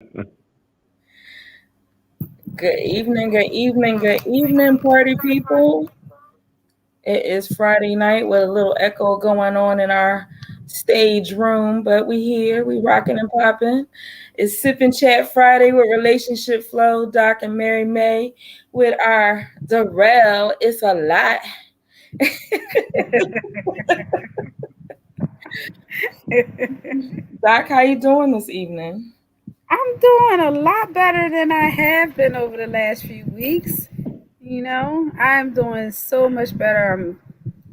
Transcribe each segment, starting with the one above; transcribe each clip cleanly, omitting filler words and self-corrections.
Good evening, good evening, good evening, party people. It is Friday night with a little echo going on in our stage room, but we here, we rocking and popping. It's Sip and Chat Friday with Relationship Flow, Doc and Mary May with our Darrell. It's a lot. Doc, how you doing this evening? I'm doing a lot better than I have been over the last few weeks. I'm doing so much better.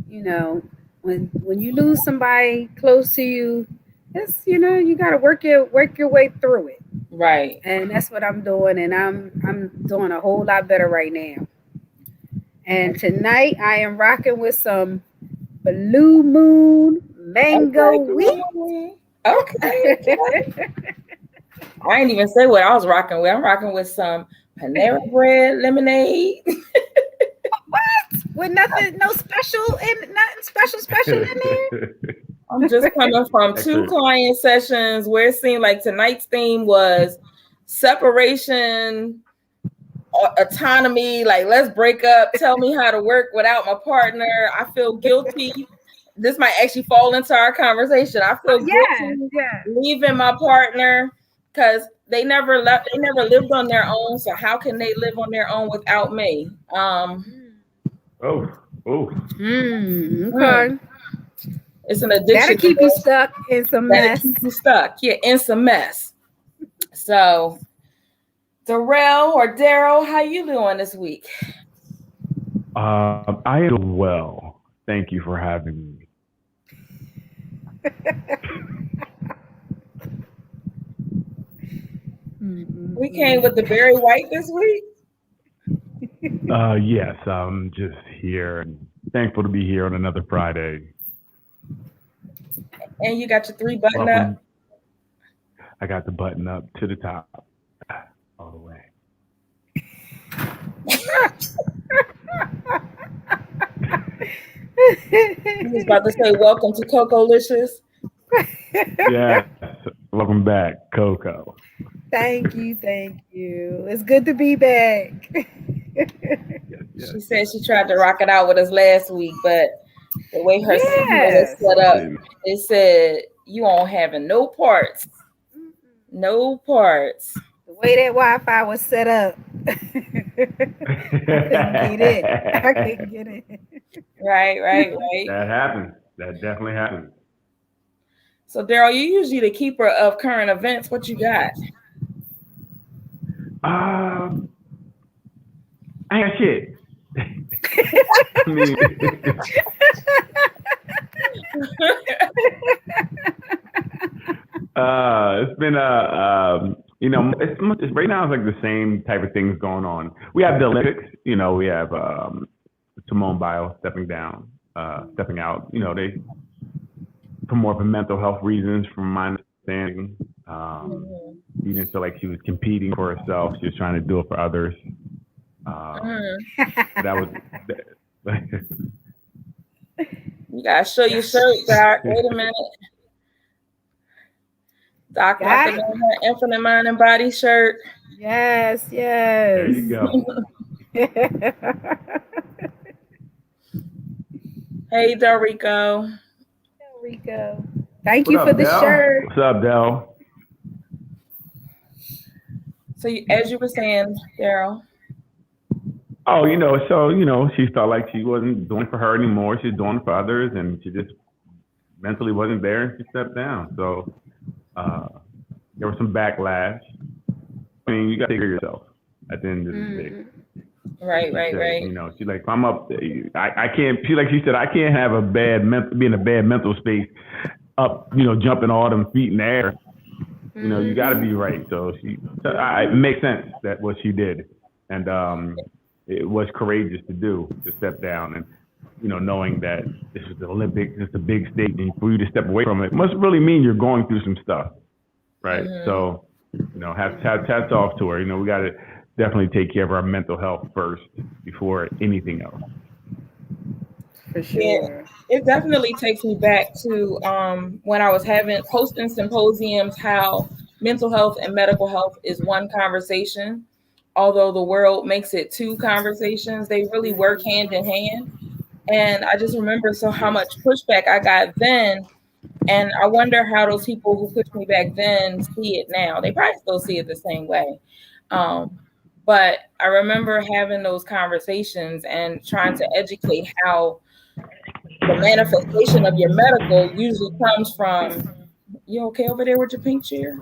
You know, when you lose somebody close to you, it's you got to work your way through it, Right. and that's what I'm doing. And I'm doing a whole lot better right now. And tonight I am rocking with some Blue Moon Mango Wheat. Okay. Okay. I didn't even say what I was rocking with. I'm rocking with some Panera Bread lemonade. With nothing, no special and nothing special in there. I'm just coming from two client sessions where it seemed like tonight's theme was separation, autonomy. Like, let's break up. Tell me how to work without my partner. I feel guilty. This might actually fall into our conversation. I feel guilty leaving my partner because they never left. They never lived on their own. So how can they live on their own without me? Okay. It's an addiction. That'll keep you stuck in some mess. Keep you stuck, yeah, in some mess. So, Darrell or Daryl, how you doing this week? I am well. Thank you for having me. We came with the Barry White this week. Yes, I'm just here and thankful to be here on another Friday. And you got your 3 button up. I got the button up to the top, all the way. I was about to say, welcome to Coco-licious. Yeah, welcome back, Coco. Thank you. It's good to be back. Yes. She said she tried to rock it out with us last week, but the way her system was set up, it said you won't having no parts. No parts. The way that Wi-Fi was set up, I couldn't get it. Right. That happens. That definitely happens. So, Daryl, you're usually the keeper of current events. What you got? I ain't shit. I mean, it's been it's right now. It's like the same type of things going on. We have the Olympics. We have Simone Biles stepping out. They for more for mental health reasons, from my understanding. She didn't feel like she was competing for herself. She was trying to do it for others. That was. You gotta show your shirt, Doc. Wait a minute. Doc rocking on her Infinite Mind and Body shirt. Yes. There you go. Hey, Dorico. Thank you for the shirt. What's up, Del? So, as you were saying, Daryl. Oh, she felt like she wasn't doing it for her anymore. She's doing it for others, and she just mentally wasn't there, and she stepped down. So there was some backlash. I mean, you got to take care of yourself at the end of the day. Right. She's like, if I'm up, I can't. She said, I can't have be in a bad mental space, up, jumping all them feet in the air. You got to be right. So it makes sense that what she did, and it was courageous to step down, and knowing that this is the Olympics, it's a big stage, and for you to step away from it must really mean you're going through some stuff, right? So, hats off to her. We got to definitely take care of our mental health first before anything else. For sure. Yeah, it definitely takes me back to when I was hosting symposiums, how mental health and medical health is one conversation. Although the world makes it two conversations, they really work hand in hand. And I just remember how much pushback I got then. And I wonder how those people who pushed me back then see it now. They probably still see it the same way. But I remember having those conversations and trying to educate how the manifestation of your medical usually comes from, you okay over there with your pink chair?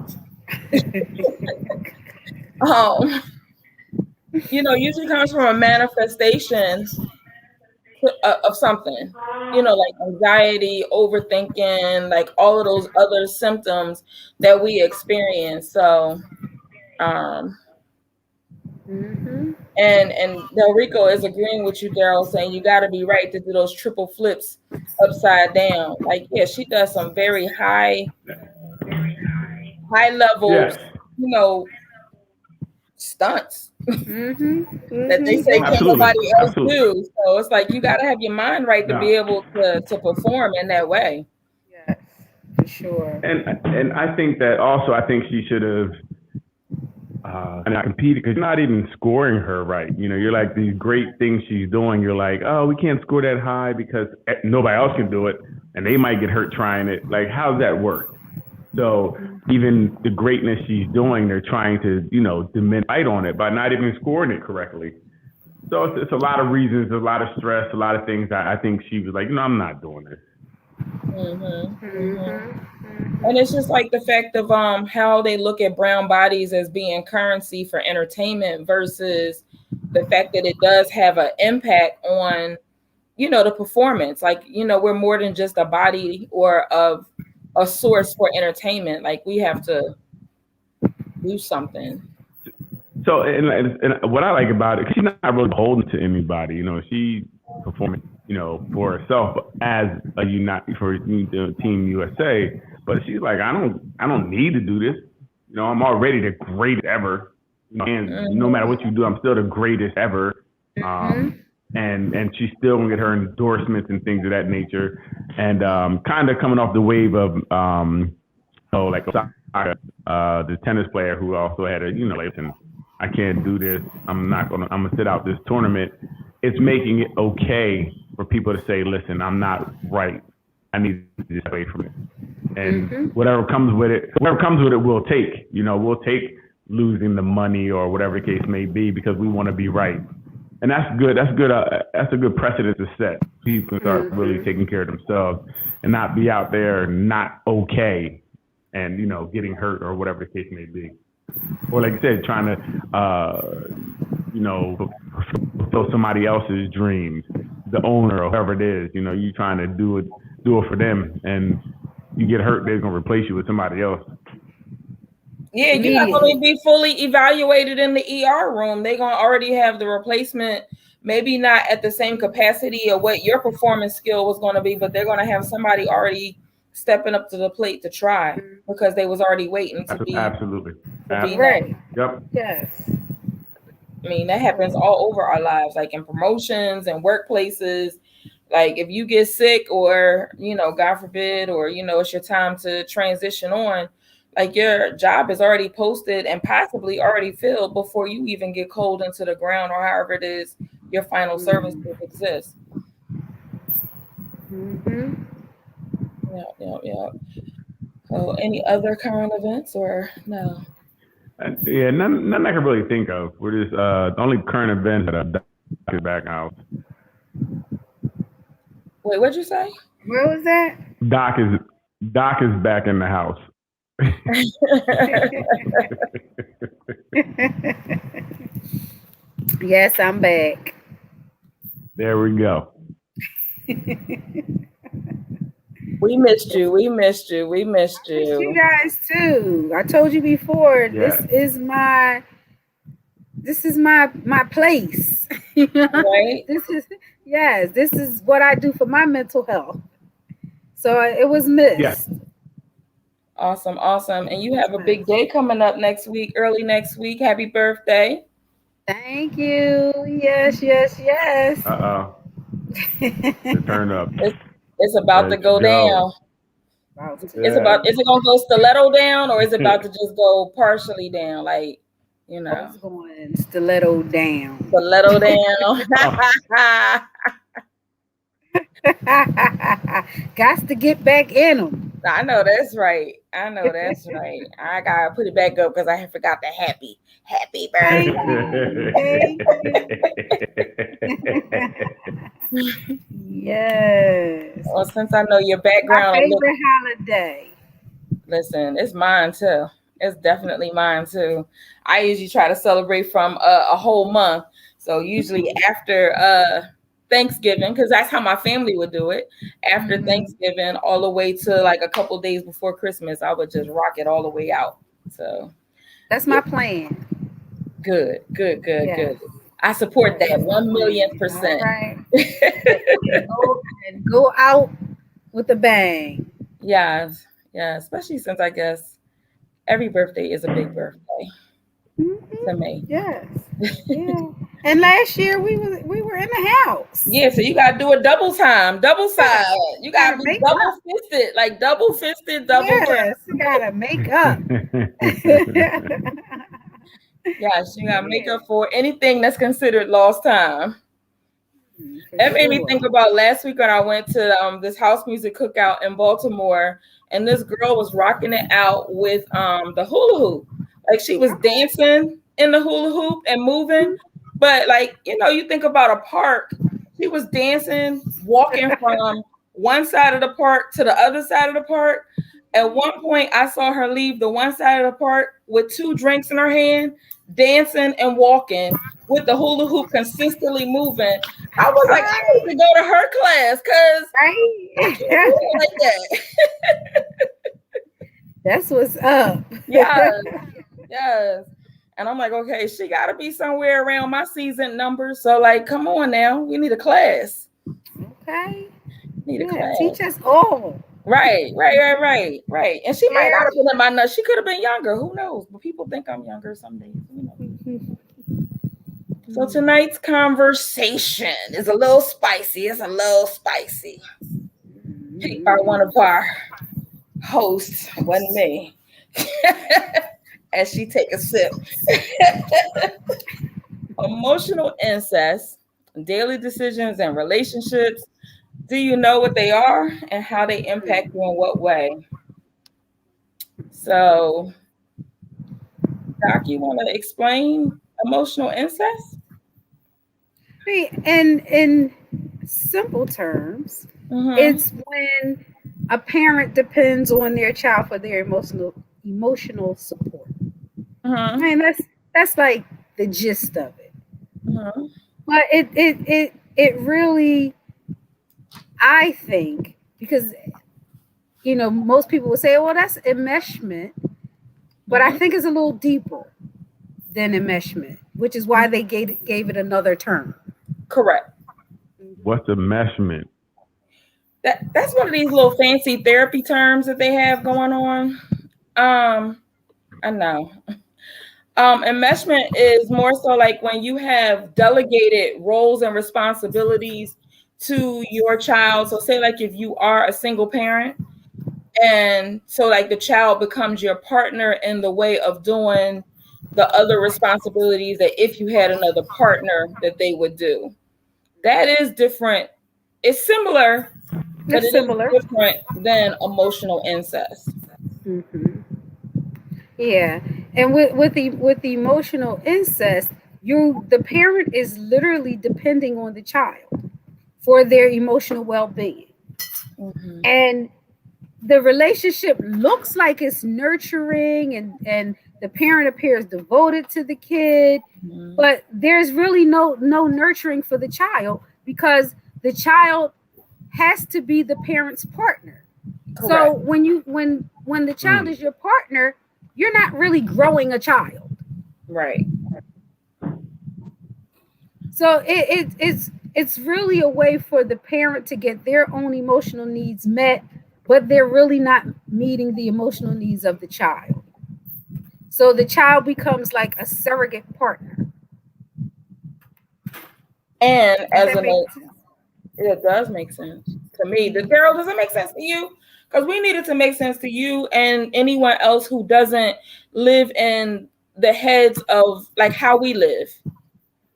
Usually comes from a manifestation of something, like anxiety, overthinking, like all of those other symptoms that we experience. So, and Del Rico is agreeing with you, Daryl, saying you got to be right to do those triple flips upside down. Like, yeah, she does some very high levels, stunts that they say can't nobody else do. So it's like you got to have your mind right to be able to perform in that way. Yes, for sure. And I think that also, I think she should have competed, because you're not even scoring her right. You're like, these great things she's doing, you're like, oh, we can't score that high because nobody else can do it and they might get hurt trying it. Like, how's that work? So even the greatness she's doing, they're trying to, diminish light on it by not even scoring it correctly. So it's a lot of reasons, a lot of stress, a lot of things. I think she was like, I'm not doing this. And it's just like the fact of how they look at brown bodies as being currency for entertainment versus the fact that it does have an impact on, the performance. Like, we're more than just a body or of a source for entertainment. Like, we have to do something. So, and what I like about it, she's not really beholden to anybody. She performing, for herself as a for Team USA. But she's like, I don't need to do this. I'm already the greatest ever. And no matter what you do, I'm still the greatest ever. And she's still gonna get her endorsements and things of that nature. And kind of coming off the wave of like the tennis player who also had listen, I can't do this. I'm gonna sit out this tournament. It's making it okay for people to say, listen, I'm not right. I need to get away from it. And whatever comes with it, we'll take. We'll take losing the money or whatever the case may be because we want to be right. And that's good. That's good. That's a good precedent to set. People can start really taking care of themselves and not be out there not okay and, getting hurt or whatever the case may be. Or like you said, trying to, fulfill somebody else's dreams, the owner or whoever it is. You trying to do it for them, and you get hurt, they're gonna replace you with somebody else. Yeah, you're not going to be fully evaluated in the ER room. They're going to already have the replacement, maybe not at the same capacity of what your performance skill was going to be, but they're going to have somebody already stepping up to the plate to try because they was already waiting to be. Absolutely. Right. Yep. Yes. I mean, that happens all over our lives, like in promotions and workplaces. Like if you get sick or, God forbid, or, it's your time to transition on, like your job is already posted and possibly already filled before you even get cold into the ground or however it is your final service exists. Yeah. So any other current events or no? Yeah, none I can really think of. We're just the only current event that Doc is back out. Wait, what'd you say? Where was that? Doc is back in the house. Yes, I'm back. There we go. We missed you. We missed you. I missed you guys too. I told you before. Yeah. This is my place. Right. This is what I do for my mental health. So it was missed. Yeah. Awesome. And you have a big day coming up early next week. Happy birthday. Thank you. Yes. Turn up. It's about to go down. It's about, is it gonna go stiletto down or is it about to just go partially down? Like, you know. It's going stiletto down. Stiletto down. Got to get back in them. I know that's right. I know that's right. I gotta put it back up because I forgot the happy birthday. Yes. Well, since I know your background, my favorite holiday. Listen, it's mine too. It's definitely mine too. I usually try to celebrate from a whole month. So usually after Thanksgiving, because that's how my family would do it. After Thanksgiving, all the way to like a couple days before Christmas, I would just rock it all the way out. So that's my plan. Good. I support that 1,000,000%. Right. and go out with a bang. Yeah, especially since I guess every birthday is a big birthday to me. Yes. Yeah. And last year we were in the house. Yeah, so you gotta do a double side. You gotta be double fisted, Yes, you gotta make up. Yes, you gotta make up for anything that's considered lost time. That made me think about last week when I went to this house music cookout in Baltimore, and this girl was rocking it out with the hula hoop. Like she was dancing in the hula hoop and moving, but like, you know, you think about a park, she was dancing, walking from one side of the park to the other side of the park. At one point, I saw her leave the one side of the park with 2 drinks in her hand, dancing and walking with the hula hoop consistently moving. I was like, I need to go to her class because I can't do it like that. That's what's up. Yes. And I'm like, okay, she got to be somewhere around my season number. So like, come on now, we need a class. Okay. Need a class. Teach us all. Right. And she might not have been in my nuts. She could have been younger. Who knows? But people think I'm younger some days. You know. So tonight's conversation is a little spicy. It's a little spicy. Picked by one of our hosts, wasn't me. As she take a sip. Emotional incest, daily decisions and relationships. Do you know what they are and how they impact you in what way? So, Doc, you want to explain emotional incest? In simple terms, it's when a parent depends on their child for their emotional support. I mean, that's like the gist of it. But it really, I think, because you know, most people would say, well, that's enmeshment, but I think it's a little deeper than enmeshment, which is why they gave it another term. Correct. What's enmeshment? That's one of these little fancy therapy terms that they have going on. I know. Enmeshment is more so like when you have delegated roles and responsibilities to your child. So say like if you are a single parent, and so like the child becomes your partner in the way of doing the other responsibilities that if you had another partner that they would do. That is different. It's similar, but it's different than emotional incest. Yeah, and with the emotional incest, the parent is literally depending on the child for their emotional well-being, and the relationship looks like it's nurturing, and the parent appears devoted to the kid, but there's really no nurturing for the child because the child has to be the parent's partner. Correct. So when the child is your partner, you're not really growing a child. Right. So it's really a way for the parent to get their own emotional needs met, but they're really not meeting the emotional needs of the child. So the child becomes like a surrogate partner. And it does make sense to me. The girl, does it make sense to you? because we need it to make sense to you and anyone else who doesn't live in the heads of like how we live.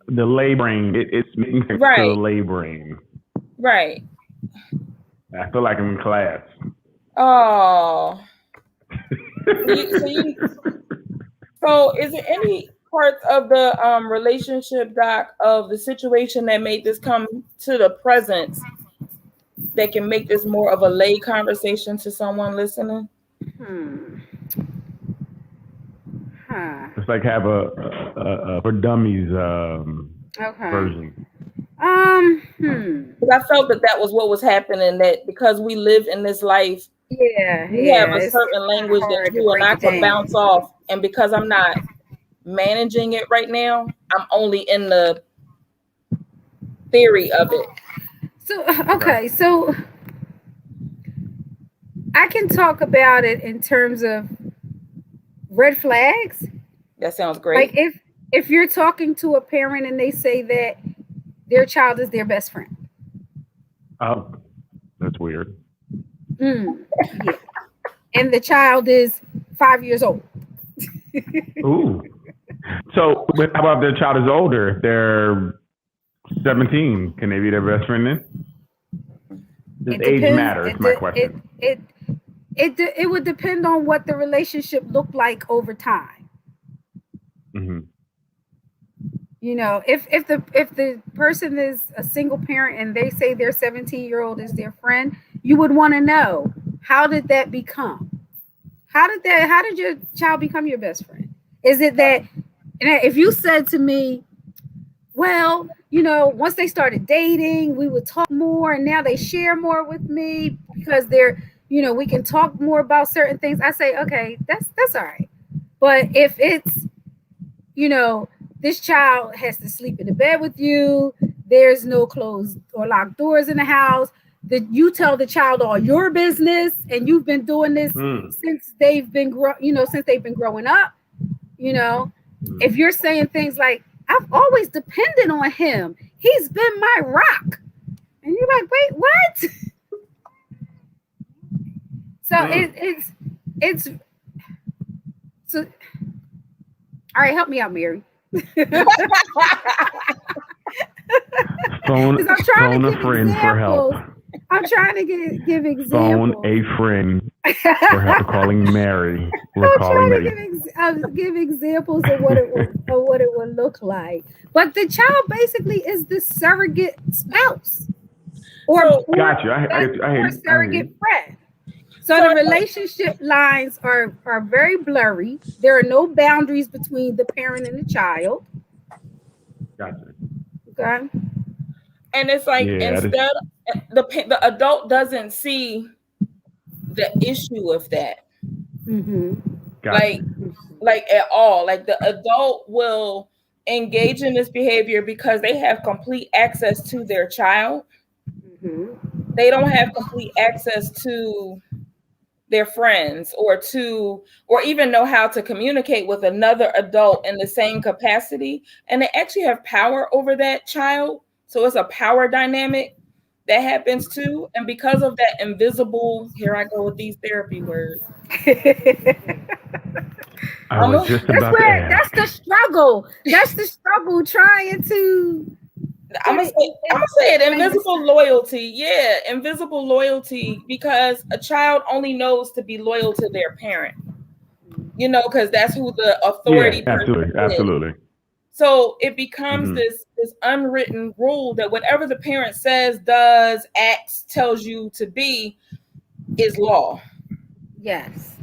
The lay brain, it's making sense to the lay brain. Right. I feel like I'm in class. Oh. So is there any parts of the relationship, Doc, of the situation that made this come to the present that can make this more of a lay conversation to someone listening? It's like have a for dummies version. Because I felt that was what was happening, that because we live in this life, we have a certain language that you and I could bounce off, and because I'm not managing it right now, I'm only in the theory of it. So so I can talk about it in terms of red flags. That sounds great. Like if you're talking to a parent and they say that their child is their best friend. Oh, that's weird. Yeah. And the child is 5 years old. Ooh. So how about their child is older? They're 17. Can they be their best friend then? Does age matter? Is my question. It would depend on what the relationship looked like over time. Mm-hmm. You know, if the person is a single parent and they say their 17-year-old is their friend, you would want to know, how did that become? How did your child become your best friend? Is it that, and if you said to me, well, you know, once they started dating, we would talk more, and now they share more with me because they're, you know, we can talk more about certain things. I say, okay, that's all right. But if it's, you know, this child has to sleep in the bed with you, there's no closed or locked doors in the house, that you tell the child all your business, and you've been doing this since they've been growing up, you know, if you're saying things like, I've always depended on him, he's been my rock, and you're like, wait, what? So it's so, all right, help me out, Mary. Phone a friend for help. I'm trying to give examples. Phone a friend for help. Calling Mary. We're calling Mary. Give examples of what it would look like. But the child basically is the surrogate spouse, or gotcha. I surrogate friend. So the relationship lines are very blurry. There are no boundaries between the parent and the child. Gotcha. Okay. And it's like, instead, the adult doesn't see the issue of that. Mm-hmm. Gotcha. Like at all. Like the adult will engage in this behavior because they have complete access to their child. Mm-hmm. They don't have complete access to their friends or even know how to communicate with another adult in the same capacity. And they actually have power over that child. So it's a power dynamic that happens too. And because of that invisible, here I go with these therapy words. I was just about to ask. That's the struggle. That's the struggle trying to. I'm gonna say it. Invisible loyalty. Yeah, invisible loyalty, because a child only knows to be loyal to their parent. You know, because that's who the authority person is. Absolutely. So it becomes this unwritten rule that whatever the parent says, does, acts, tells you to be is law. Yes.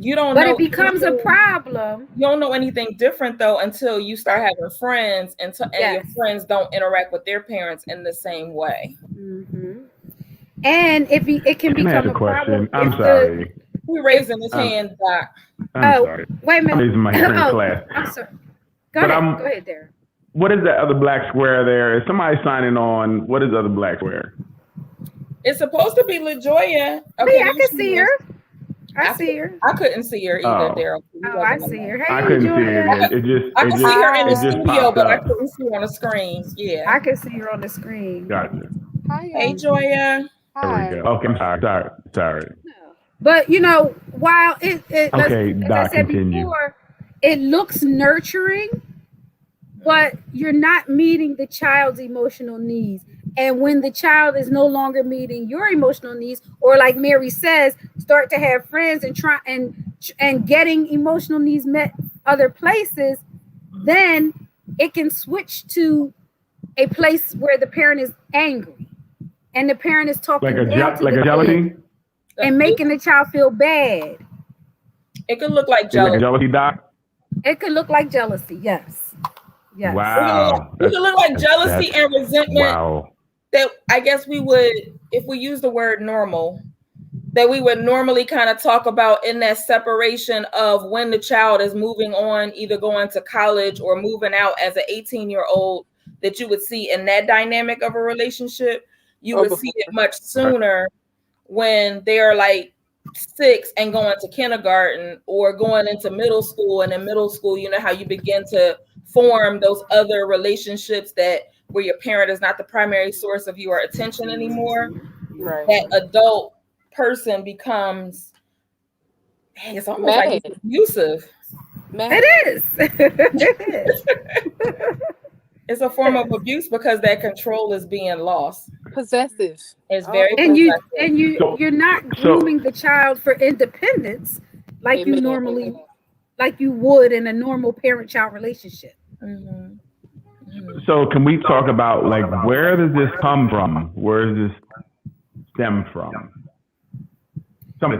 You don't but know, it becomes a problem. You don't know anything different though until you start having friends, and your friends don't interact with their parents in the same way. Mm-hmm. And it can become a problem. I'm sorry. We're raising his hand, Doc. I'm sorry. Wait a minute. I'm raising my hand in class. I'm sorry. Go ahead, Darren. What is that other black square there? Is somebody signing on? What is the other black square? It's supposed to be LaJoya. Okay, I can see her. I see her. I couldn't see her either, Daryl. Oh, I see her. Hey, I couldn't see her. I could see her in the studio, but I couldn't see her on the screen. Yeah. I can see her on the screen. Gotcha. Hi, hey, Joya. There we go. Okay, I'm sorry. But while it Okay, as I Doc, said continue. before, it looks nurturing, but you're not meeting the child's emotional needs. And when the child is no longer meeting your emotional needs, or like Mary says, start to have friends and try and getting emotional needs met other places, then it can switch to a place where the parent is angry and the parent is talking like a jealousy and making the child feel bad. It could look like jealousy. Like a jealousy, Doc? It could look like jealousy, yes. Wow. It could look like jealousy and resentment. Wow. That I guess we would, if we use the word normal, that we would normally kind of talk about in that separation of when the child is moving on, either going to college or moving out as an 18-year-old, that you would see in that dynamic of a relationship. You would see it much sooner when they're like 6 and going to kindergarten or going into middle school. And in middle school, you know how you begin to form those other relationships that where your parent is not the primary source of your attention anymore. Right. That adult person becomes, it's almost like it's abusive. It is. It is. It's a form of abuse because that control is being lost. Possessive. It's very possessive. And you're not grooming the child for independence like you normally, like you would in a normal parent-child relationship. Mm-hmm. So can we talk about like where does this come from? Where does this stem from? Some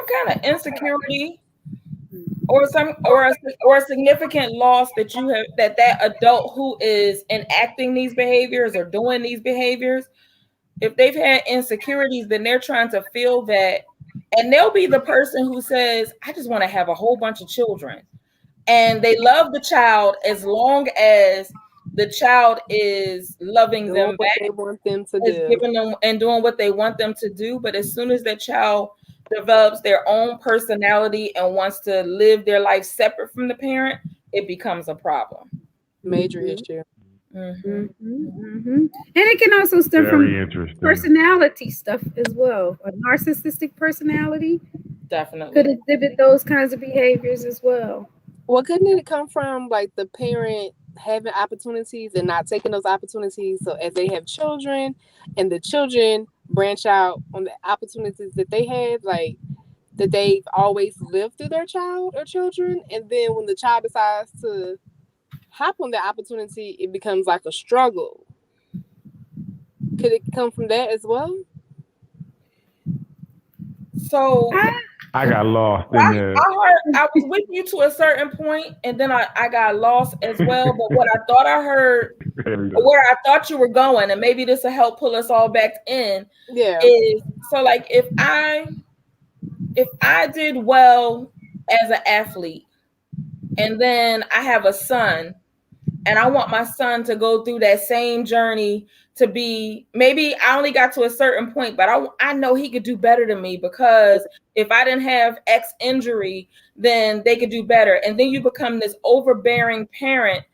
kind of insecurity or a significant loss that you have, that adult who is enacting these behaviors or doing these behaviors, if they've had insecurities, then they're trying to fill that, and they'll be the person who says, I just want to have a whole bunch of children. And they love the child as long as the child is loving them back, they want them to is giving them and doing what they want them to do. But as soon as that child develops their own personality and wants to live their life separate from the parent, it becomes a problem. Major issue. Mm-hmm. Mm-hmm. And it can also stem from personality stuff as well. A narcissistic personality definitely could exhibit those kinds of behaviors as well. Well, couldn't it come from like the parent having opportunities and not taking those opportunities? So as they have children and the children branch out on the opportunities that they have, like that they've always lived through their child or children. And then when the child decides to hop on the opportunity, it becomes like a struggle. Could it come from that as well? So I got lost in there. I was with you to a certain point, and then I got lost as well. But what I thought I heard, where I thought you were going, and maybe this will help pull us all back in. Yeah. Is so like if I did well as an athlete, and then I have a son, and I want my son to go through that same journey to be, maybe I only got to a certain point, but I know he could do better than me, because if I didn't have X injury, then they could do better. And then you become this overbearing parent,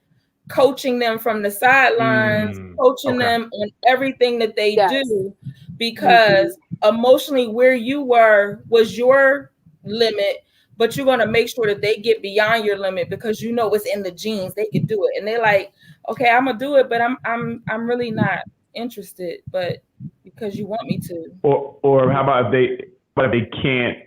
coaching them from the sidelines, coaching them on everything that they do, because emotionally where you were was your limit, but you're going to make sure that they get beyond your limit because you know it's in the genes, they can do it. And they're like, okay, I'm gonna do it, but I'm really not interested, but because you want me to. Or how about if they can't,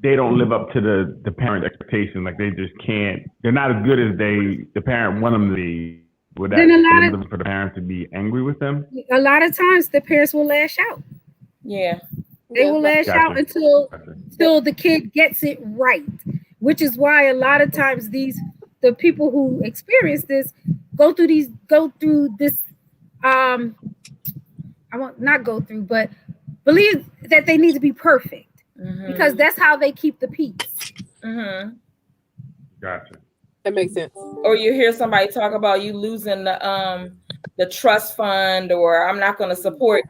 they don't live up to the parent expectation, like they just can't, they're not as good as the parent want them to be. Would that be for the parents to be angry with them? A lot of times the parents will lash out. Yeah. They will lash out until the kid gets it right, which is why a lot of times the people who experience this go through this but believe that they need to be perfect, because that's how they keep the peace. Gotcha. That makes sense. Or you hear somebody talk about you losing the trust fund, or I'm not going to support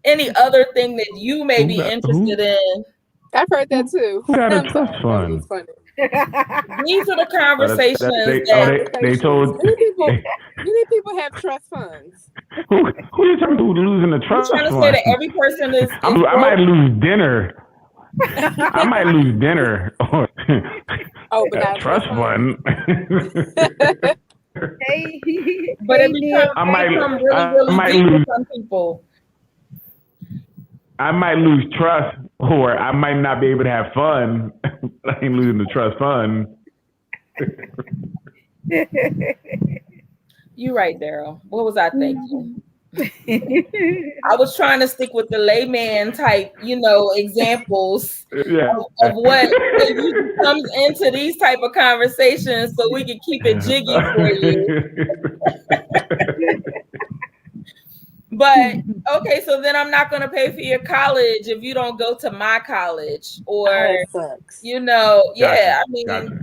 any other thing that you may be interested in. I've heard that too. Who got a trust fund? These are the conversations they told Many people have trust funds. Who you talking to losing the trust I'm trying to fund? say that every person is I might lose dinner. I might lose dinner. Oh, but not trust fund. But it become really deep for some people. I might lose trust, or I might not be able to have fun. I ain't losing the trust fund. You're right, Daryl. What was I thinking? I was trying to stick with the layman type, examples of what comes into these type of conversations, so we can keep it jiggy for you. But okay, so then I'm not going to pay for your college if you don't go to my college, or sucks. Gotcha. I mean, Gotcha.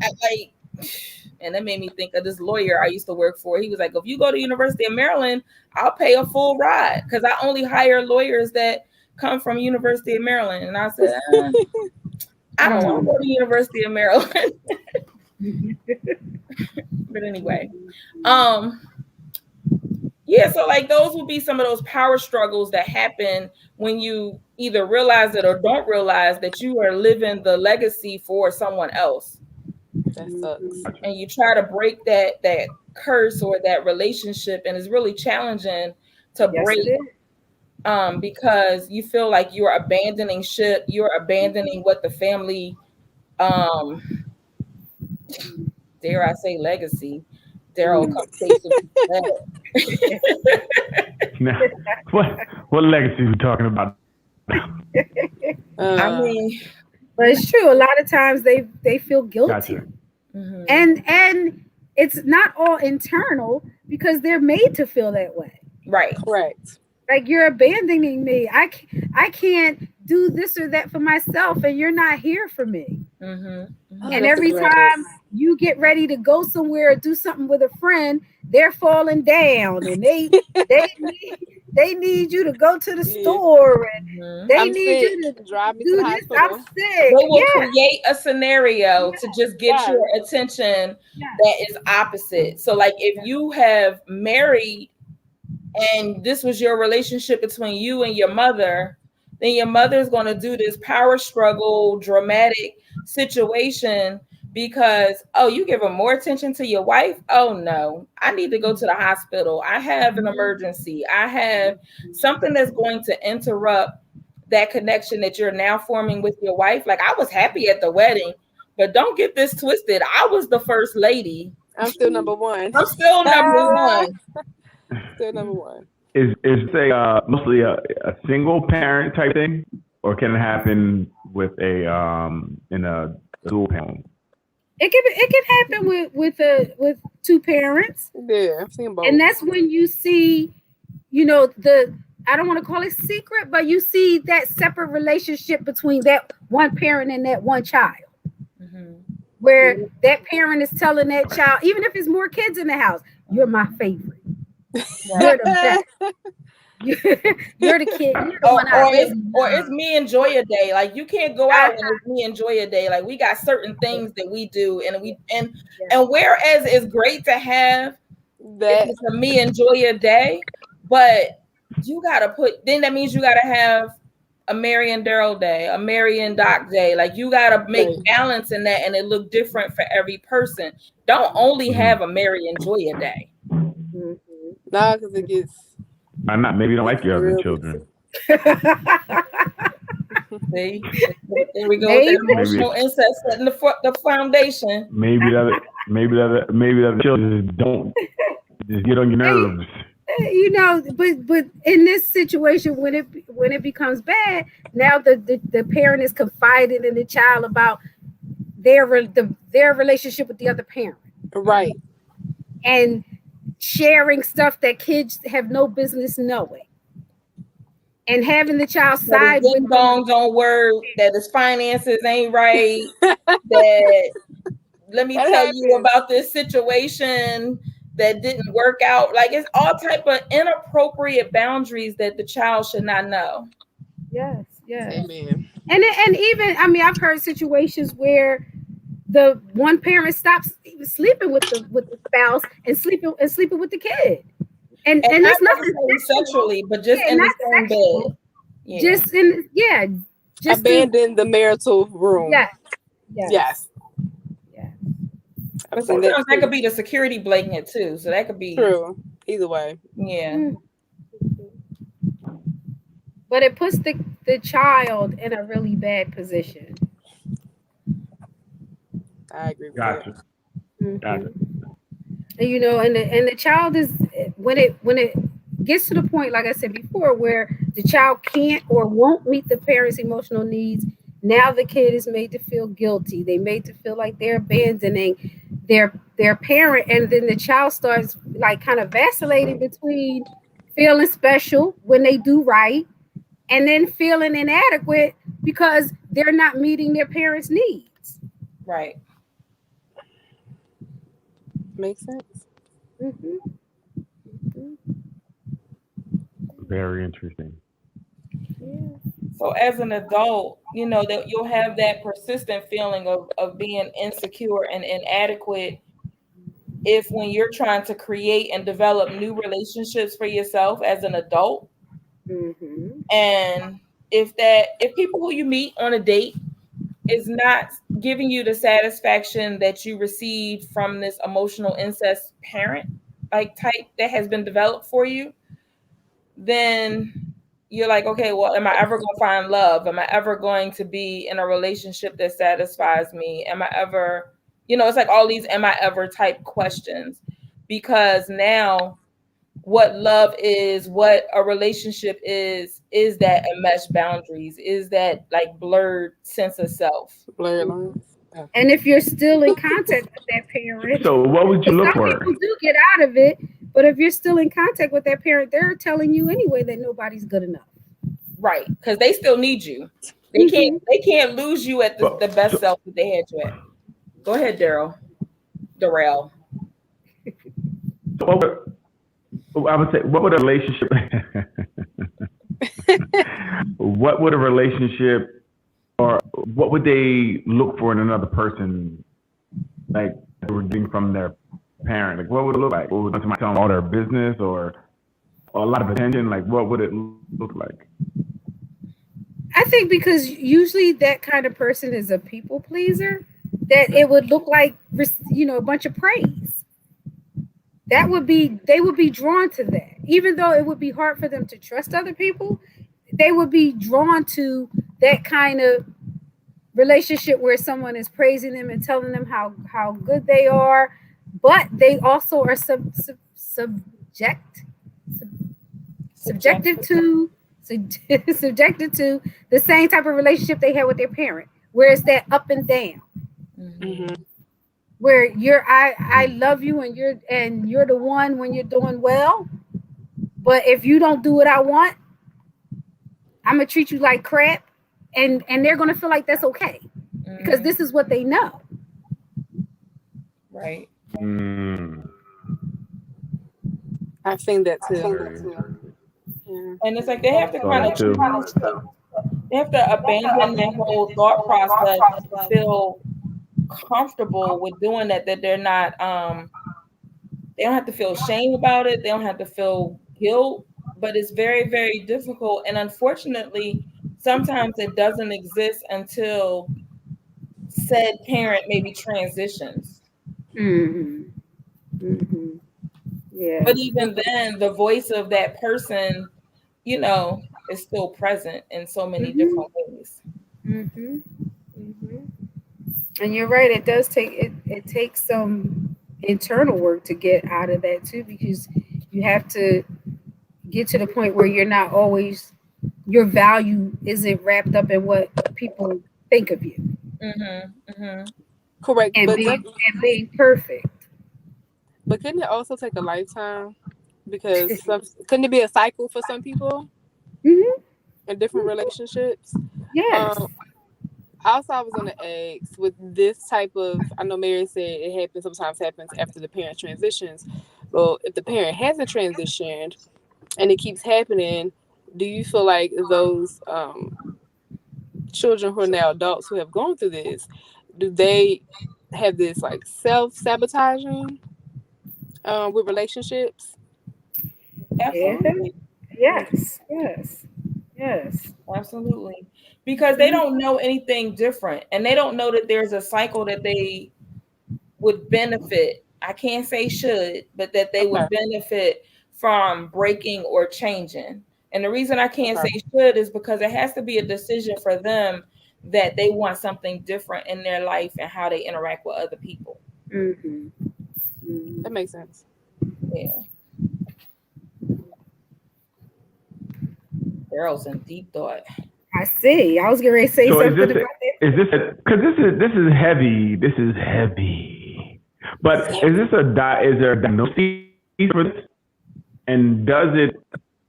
and that made me think of this lawyer I used to work for. He was like, if you go to University of Maryland, I'll pay a full ride, because I only hire lawyers that come from University of Maryland. And I said, I don't want to go to University of Maryland. But anyway, yeah, so like those will be some of those power struggles that happen when you either realize it or don't realize that you are living the legacy for someone else. That sucks. And you try to break that curse or that relationship, and it's really challenging to break, because you feel like you're abandoning ship, you're abandoning what the family, dare I say, legacy. Daryl, come face now, what legacy are we talking about? I mean, but it's true. A lot of times they feel guilty. Gotcha. Mm-hmm. And it's not all internal, because they're made to feel that way. Right. Correct. Like, you're abandoning me. I can't do this or that for myself, and you're not here for me. Mm-hmm. And every time you get ready to go somewhere or do something with a friend, they're falling down, and they need you to go to the store, and they need you to drive me do to the this. hospital. I'm sick. They will create a scenario to just get your attention that is opposite. So like if you have married and this was your relationship between you and your mother, then your mother is going to do this power struggle, dramatic situation because, you give her more attention to your wife. Oh no, I need to go to the hospital. I have an emergency. I have something that's going to interrupt that connection that you're now forming with your wife. Like, I was happy at the wedding, but don't get this twisted. I was the first lady. I'm still number one. I'm still number one. Still number one. Is say mostly a single parent type thing, or can it happen with a in a dual parent? It can happen with two parents. Yeah, I've seen both. And that's when you see, I don't want to call it secret, but you see that separate relationship between that one parent and that one child. Where that parent is telling that child, even if there's more kids in the house, you're my favorite. You're the best. You're the kid. You're the or it's me and Joya Day. Like, you can't go out when it's me and Joya Day. Like, we got certain things that we do, and whereas it's great to have that it's a me and Joya Day, but you gotta then that means you gotta have a Mary and Daryl Day, a Mary and Doc Day. Like, you gotta make balance in that, and it look different for every person. Don't only have a Mary and Joya Day. No, because it gets. Why not? Maybe you don't like your other children. See, there we go. The emotional incest setting the foundation. Maybe the other children don't just get on your nerves. But in this situation, when it becomes bad, now the parent is confiding in the child about their relationship with the other parent, right? And sharing stuff that kids have no business knowing, and having the child side with bongs on word that his finances ain't right. That let me tell you about this situation that didn't work out. Like, it's all type of inappropriate boundaries that the child should not know. Yes. Amen. And even, I've heard situations where the one parent stops sleeping with the spouse and sleeping with the kid. And not it's nothing necessarily sexual. sexually, but just Yeah, in the not same sexual. bed. Yeah. Just in just Abandon the marital room. yes. Yes. Yeah. But sometimes that could be the security blanket too. So that could be true. Either way. Yeah. But it puts the child in a really bad position. I agree with Gotcha. Mhm. Gotcha. And, you know, and the child is when it gets to the point, like I said before, where the child can't or won't meet the parents' emotional needs. Now the kid is made to feel guilty. They made to feel like they're abandoning their parent, and then the child starts like kind of vacillating between feeling special when they do right, and then feeling inadequate because they're not meeting their parents' needs. Right. Makes sense. Mm-hmm. Very interesting. Yeah. So as an adult, you know that you'll have that persistent feeling of being insecure and inadequate if when you're trying to create and develop new relationships for yourself as an adult. Mm-hmm. And if people who you meet on a date is not giving you the satisfaction that you received from this emotional incest parent like type that has been developed for you, then you're like, okay, well, am I ever going to find love? Am I ever going to be in a relationship that satisfies me? Am I ever, it's like all these am I ever type questions, because now what love is, what a relationship is that enmeshed boundaries, is that like blurred sense of self. Blurred lines. And if you're still in contact with that parent, So what would you look some for? people do get out of it, but if you're still in contact with that parent, they're telling you anyway that nobody's good enough. Right, because they still need you. They can't lose you at the best self that they had you at. Go ahead, Darrell. I would say, what would a relationship? What would a relationship, or what would they look for in another person, like they were getting from their parent? Like, what would it look like? What would somebody tell them all their business, or a lot of attention? Like, what would it look like? I think because usually that kind of person is a people pleaser, that it would look like, a bunch of praise. They would be drawn to that, even though it would be hard for them to trust other people. They would be drawn to that kind of relationship where someone is praising them and telling them how good they are, but they also are subjected to subjected to the same type of relationship they had with their parent, where it's that up and down. Mm-hmm. Where I love you and you're the one when you're doing well, but if you don't do what I want, I'm gonna treat you like crap, and they're gonna feel like that's okay because this is what they know. Right. I've seen that too. Yeah. And it's like they have to they have to abandon that whole thought process and feel comfortable with doing that they're not they don't have to feel shame about it, they don't have to feel guilt, but it's very, very difficult, and unfortunately sometimes it doesn't exist until said parent maybe transitions. Yeah. But even then the voice of that person is still present in so many different ways. And you're right, it does take it takes some internal work to get out of that too, because you have to get to the point where you're not always, your value isn't wrapped up in what people think of you. Correct. And being perfect. But couldn't it also take a lifetime? Because couldn't it be a cycle for some people in different relationships? Yes. Also, I was on the eggs with this type of. I know Mary said it sometimes happens after the parent transitions. Well, if the parent hasn't transitioned and it keeps happening, do you feel like those children who are now adults who have gone through this, do they have this like self-sabotaging with relationships. Absolutely. Yes. Absolutely. Because they don't know anything different, and they don't know that there's a cycle that they would benefit. I can't say should, but that they would benefit from breaking or changing. And the reason I can't say should is because it has to be a decision for them that they want something different in their life and how they interact with other people. That makes sense. Yeah. Daryl's in deep thought. I see. I was getting ready to say something about that. Is this because this is heavy? This is heavy. But is there a diagnosis for this? And does it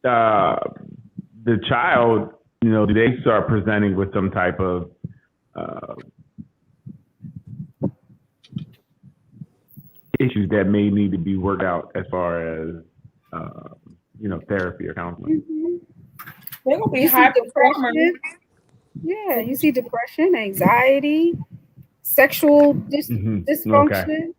the child, do they start presenting with some type of issues that may need to be worked out as far as therapy or counseling? They're gonna be high performers. Yeah, you see depression, anxiety, sexual dysfunction. Okay.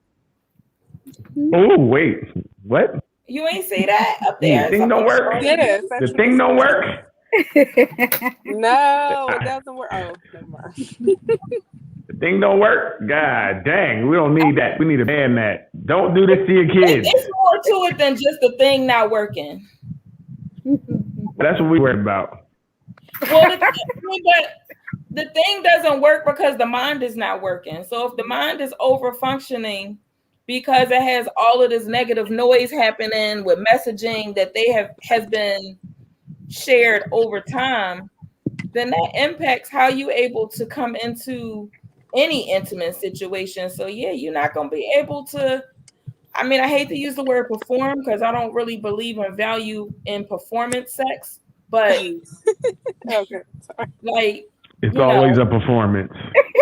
Oh wait, what? You ain't see that up there? The thing don't work. Yes, the thing don't work. No, it doesn't work. Oh, never mind. The thing don't work. God dang, we don't need that. We need to ban that. Don't do this to your kids. It's more to it than just the thing not working. That's what we worried about. Well, the thing doesn't work because the mind is not working. So if the mind is over functioning because it has all of this negative noise happening with messaging that has been shared over time, then that impacts how you able to come into any intimate situation. So yeah, you're not going to be able to, I mean, I hate to use the word perform because I don't really believe in value in performance sex, but okay, sorry. Like it's always a performance.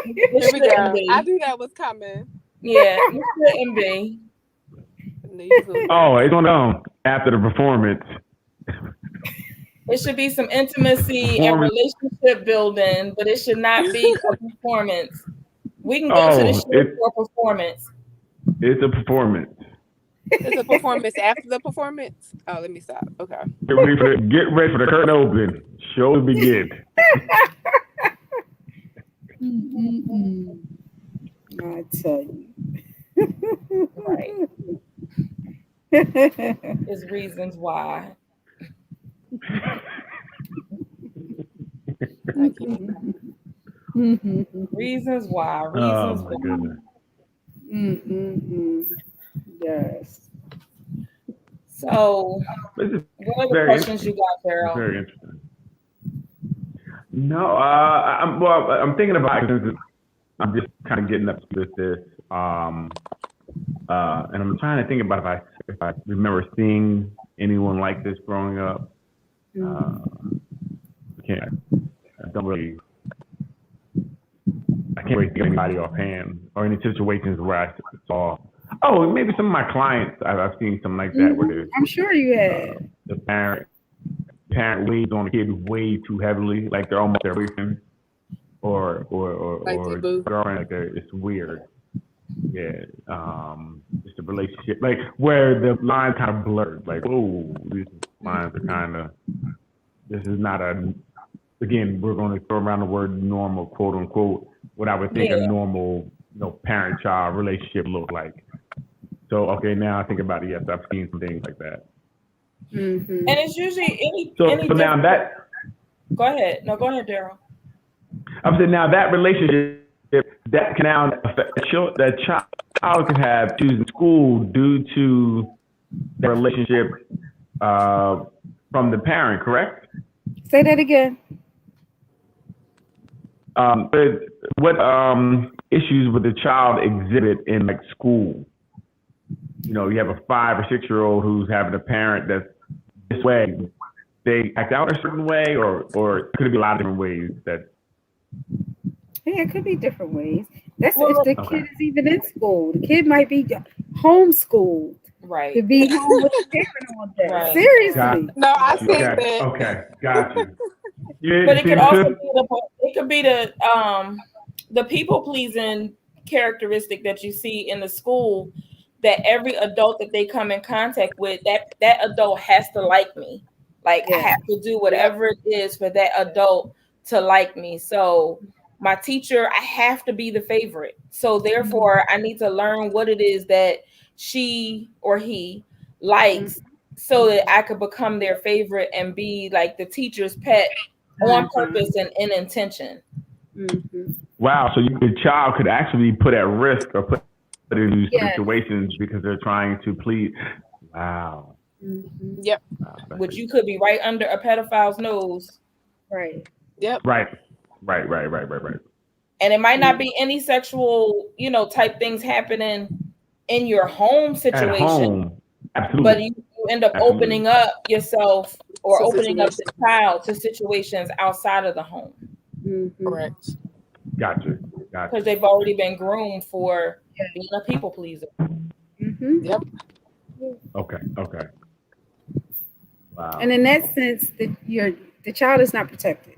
Here we go. I knew that was coming. Yeah, it shouldn't be. Oh, it's going on after the performance. It should be some intimacy and relationship building, but it should not be a performance. We can go to the show for a performance. It's a performance. It's a performance after the performance. Oh, let me stop. Okay. Get ready for the curtain open. Show begin. I tell you. Right. There's reasons why. Reasons why. Reasons why. Yes. So, what are the questions you got, Daryl? Very interesting. No, I'm thinking about it. I'm just kind of getting up to this, and I'm trying to think about if I remember seeing anyone like this growing up. I can't really think of anybody offhand or any situations where I saw. Oh, maybe some of my clients. I've seen something like that where I'm sure you have. The parent weighs on the kid way too heavily, like they're almost their boyfriend or girlfriend. Like it's weird. Yeah, it's a relationship like where the lines kind of blurred. Like, oh, these lines are kind of. This is not a. Again, we're going to throw around the word normal, quote unquote. What I would think a normal, parent-child relationship look like. So, okay, now I think about it. Yes, I've seen some things like that. Mm-hmm. And it's usually any. So now that. Go ahead. No, go ahead, Daryl. I'm saying now that relationship that can now affect that child can have choosing school due to the relationship from the parent, correct? Say that again. What issues would the child exhibit in like school? You have a 5 or 6-year-old who's having a parent that's this way. They act out a certain way, or could it be a lot of different ways that? Yeah, it could be different ways. That's if the kid is even in school. The kid might be homeschooled. Right. To be home with the parent all day. Right. Seriously. No, I see that. Okay, got you. Yeah, but it could also be the people pleasing characteristic that you see in the school, that every adult that they come in contact with, that adult has to like me. Like I have to do whatever it is for that adult to like me. So my teacher, I have to be the favorite. So therefore, I need to learn what it is that she or he likes so that I could become their favorite and be like the teacher's pet on purpose and in intention. Wow. So your child could actually be put at risk or put in these situations because they're trying to plead. Wow. Yep. Wow, which you could be right under a pedophile's nose. Right. Yep. Right. And it might not be any sexual, type things happening in your home situation. At home. Absolutely. But you end up opening up yourself or opening up the child to situations outside of the home. Correct. Gotcha. Because they've already been groomed for being a people pleaser. Yep. Okay. Wow. And in that sense, the child is not protected.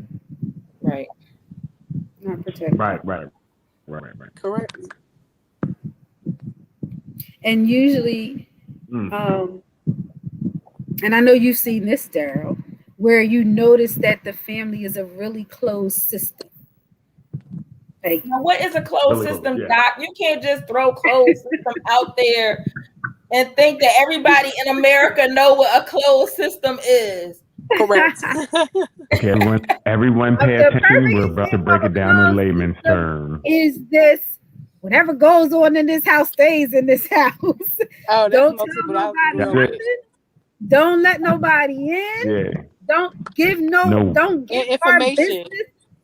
Right. Not protected. Right. Correct. And usually, and I know you've seen this, Daryl, where you notice that the family is a really closed system. Like, now, what is a closed system, Doc? You can't just throw closed system out there and think that everybody in America know what a closed system is. Correct. Okay, everyone pay attention. We're about to break it down in layman's terms. Is this whatever goes on in this house stays in this house? Oh, don't tell nobody nothing. Don't let nobody in. Yeah. Don't give don't give information.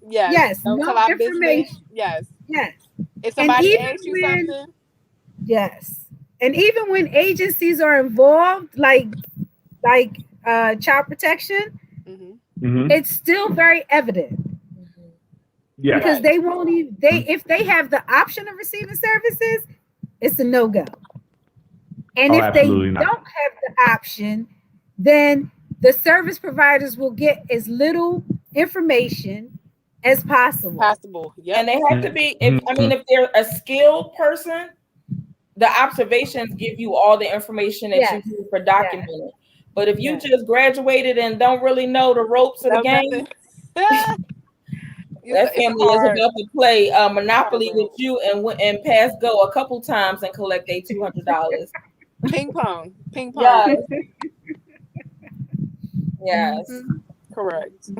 Yes. Don't tell our business. Yes. If somebody asks you something. Yes. And even when agencies are involved, like child protection, it's still very evident. Yeah. Because they won't even if they have the option of receiving services, it's a no-go. And if they don't have the option, then the service providers will get as little information as possible. Yeah. And they have to be, if they're a skilled person, the observations give you all the information that you need for documenting. But if you just graduated and don't really know the ropes of the game, that family is about to play Monopoly with you and pass go a couple times and collect their $200. Ping pong. Yes. Correct.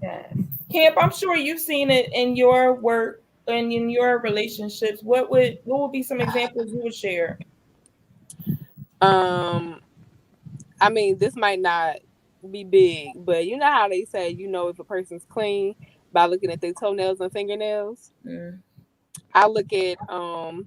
Yes. Camp, I'm sure you've seen it in your work and in your relationships. What would be some examples you would share? I mean, this might not be big, but you know how they say if a person's clean by looking at their toenails and fingernails. I look at and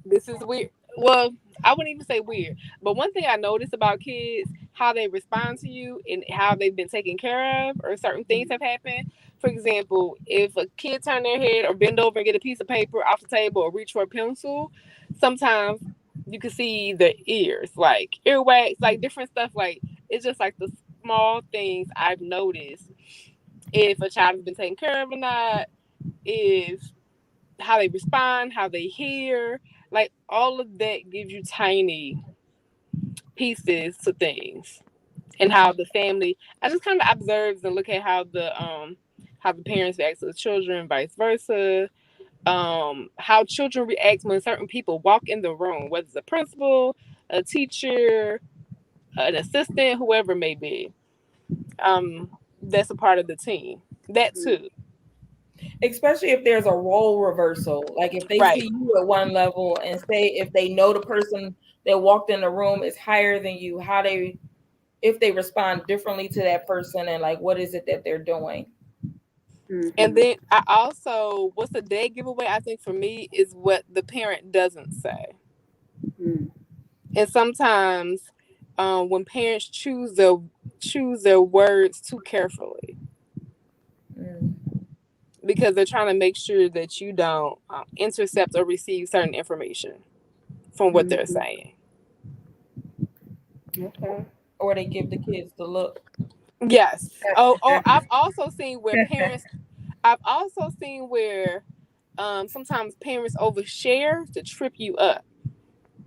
this is weird. Well, I wouldn't even say weird, but one thing I notice about kids, how they respond to you and how they've been taken care of, or certain things have happened. For example, if a kid turn their head or bend over and get a piece of paper off the table or reach for a pencil, sometimes you can see the ears, like earwax, like different stuff. Like it's just like the small things I've noticed. If a child has been taken care of or not, if how they respond, how they hear, like all of that gives you tiny pieces to things, and how the family. I just kind of observe and look at how the parents react to the children, vice versa. How children react when certain people walk in the room, whether it's a principal, a teacher, an assistant, whoever it may be. That's a part of the team. That too. Especially if there's a role reversal. Like if they see you at one level and say if they know the person that walked in the room is higher than you, if they respond differently to that person and like what is it that they're doing. And then I also, what's a dead giveaway, I think for me, is what the parent doesn't say. And sometimes when parents choose their words too carefully, because they're trying to make sure that you don't intercept or receive certain information from what they're saying. Okay. Or they give the kids the look. Yes. Oh, I've also seen where sometimes parents overshare to trip you up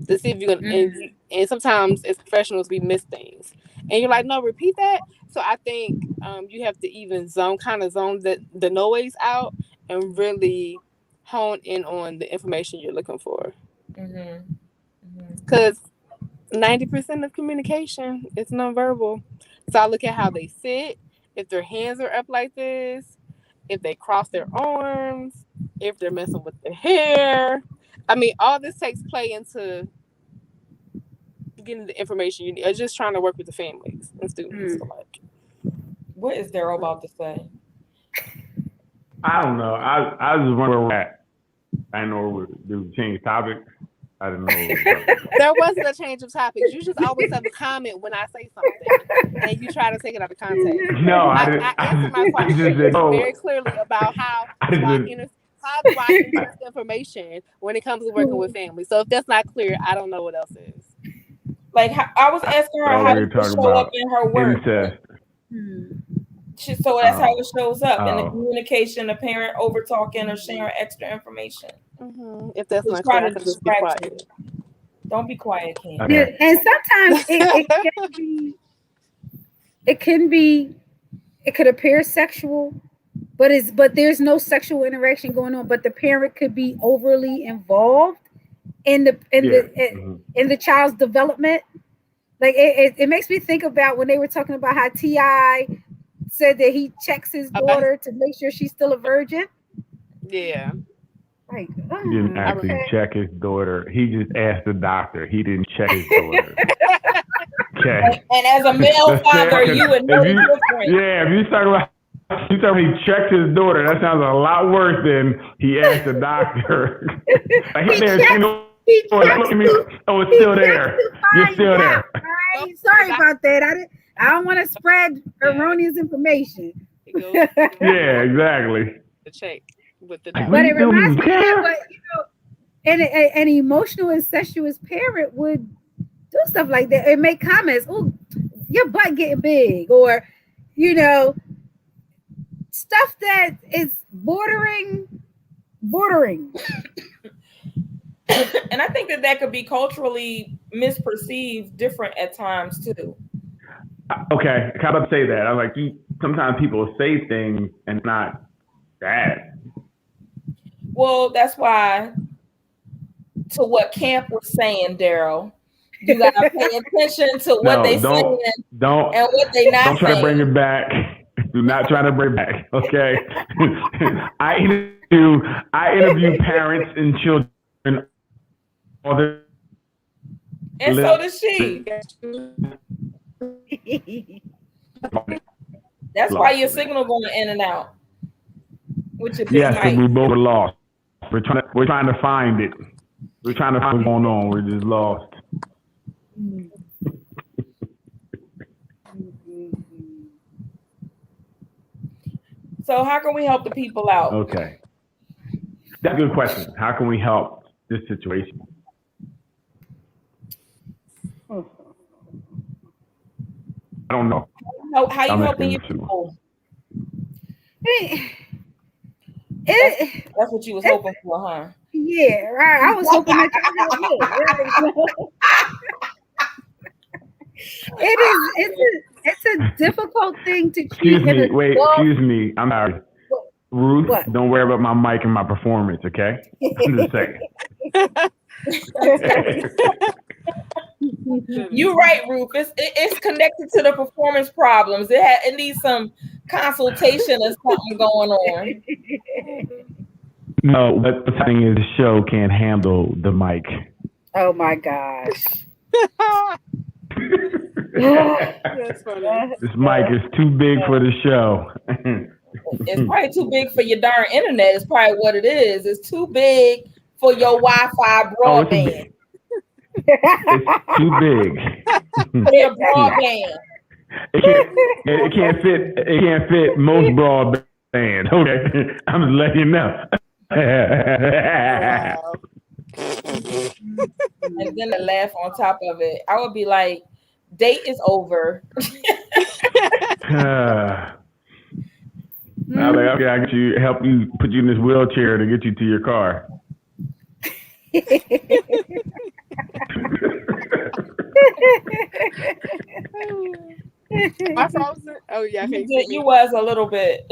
to see if you're gonna. And sometimes as professionals we miss things, and you're like, no, repeat that. So I think you have to even zone the noise out and really hone in on the information you're looking for. Because 90% of communication is nonverbal. So I look at how they sit, if their hands are up like this, if they cross their arms, if they're messing with their hair. I mean, all this takes play into getting the information you need, or just trying to work with the families and students alike. What is Daryl about to say? I don't know. I was just wondering where we're at. I know we change topics. I didn't know. There wasn't a change of topics. You just always have a comment when I say something, and you try to take it out of context. No, I answered my question very clearly about how do I interest information when it comes to working with families. So if that's not clear, I don't know what else is. Like I was asking her how to show up in her work. So that's how it shows up in the communication, the parent over talking or sharing extra information. If that's not clear, just be quiet. Don't be quiet, Kim. Okay. And sometimes it could appear sexual, but there's no sexual interaction going on. But the parent could be overly involved in the child's development. Like it makes me think about when they were talking about how T.I. said that he checks his daughter to make sure she's still a virgin. Yeah. Like, he didn't actually check his daughter. He just asked the doctor. He didn't check his daughter. Okay. And as a male father, you would know different. Yeah, if you start about he checked his daughter, that sounds a lot worse than he asked the doctor. Like, hey there, look at me. Oh, it's still there. You're still there. Right. Sorry about that. I don't want to spread erroneous information. Yeah, exactly. The check with the but it reminds me of an emotional incestuous parent would do stuff like that and make comments. Oh, your butt getting big, or stuff that is bordering. And I think that could be culturally misperceived different at times too. Okay, how about to say that? I'm like, sometimes people say things and not bad. Well, that's why, to what Camp was saying, Daryl, you gotta pay attention to what they saying and what they not saying. Don't try to bring it back. Do not try to bring it back. Okay. I interview parents and children. And so does she. That's why your signal going in and out. Yes, we both are lost. We're trying to find it. We're trying to find what's going on. We're just lost. So how can we help the people out? Okay. That's a good question. How can we help this situation? I don't know. How you helping your people? That's what you was hoping for, huh? Yeah, right. I was hoping that it's a difficult thing to treat. Excuse me. I'm sorry. Ruth, don't worry about my mic and my performance, okay? I'm just saying. You're right, Ruth. It's connected to the performance problems. It needs some consultation or something going on. No, what's happening is the show can't handle the mic. Oh my gosh. That's funny. This mic is too big for the show. It's probably too big for your darn internet. It's probably what it is. It's too big for your Wi-Fi broadband. It's too big. For your broadband. It can't fit most broadband. Okay, I'm just letting you know. And then the laugh on top of it. I would be like, date is over. I was like, okay, I get you, help you, put you in this wheelchair to get you to your car. I frozen. Oh yeah, You can't did. see You me. was a little bit.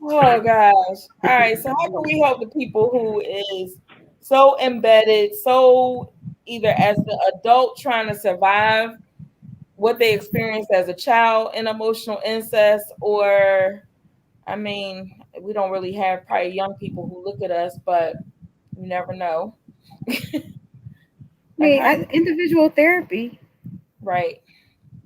Oh gosh. All right. So how can we help the people who is so embedded, so either as the adult trying to survive what they experienced as a child in emotional incest, or I mean, we don't really have probably young people who look at us, but you never know. Like how Individual therapy. right.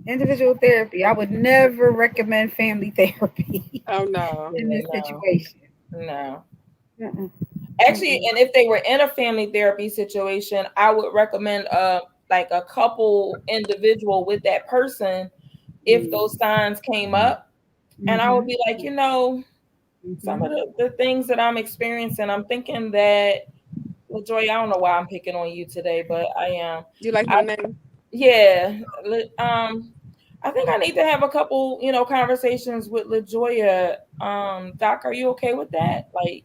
Individual therapy. I would never recommend family therapy Oh no. in Yeah, this no. situation. No. Uh-uh. Actually, Mm-mm. and if they were in a family therapy situation, I would recommend like a couple individual with that person if those signs came up. And I would Mhm. be like, some of Mhm. the things that I'm experiencing, I'm thinking that, well, Joy, I don't know why I'm picking on you today, but I am. You like I, my name? yeah. I think I need to have a couple, conversations with LaJoya. Doc, are you okay with that? Like,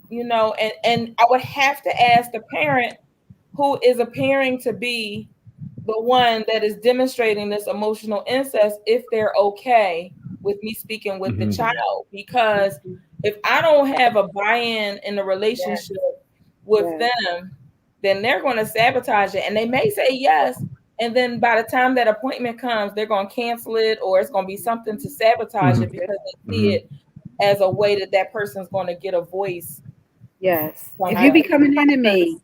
and I would have to ask the parent who is appearing to be the one that is demonstrating this emotional incest if they're okay with me speaking with the Mm-hmm. child, because if I don't have a buy-in in the Yes. relationship with Yes. them, then they're going to sabotage it, and they may say yes, and then by the time that appointment comes they're going to cancel it, or it's going to be something to sabotage it Mm-hmm. because they see Mm-hmm. it as a way that that person's going to get a voice Yes. If you somewhere. become an enemy, Yes.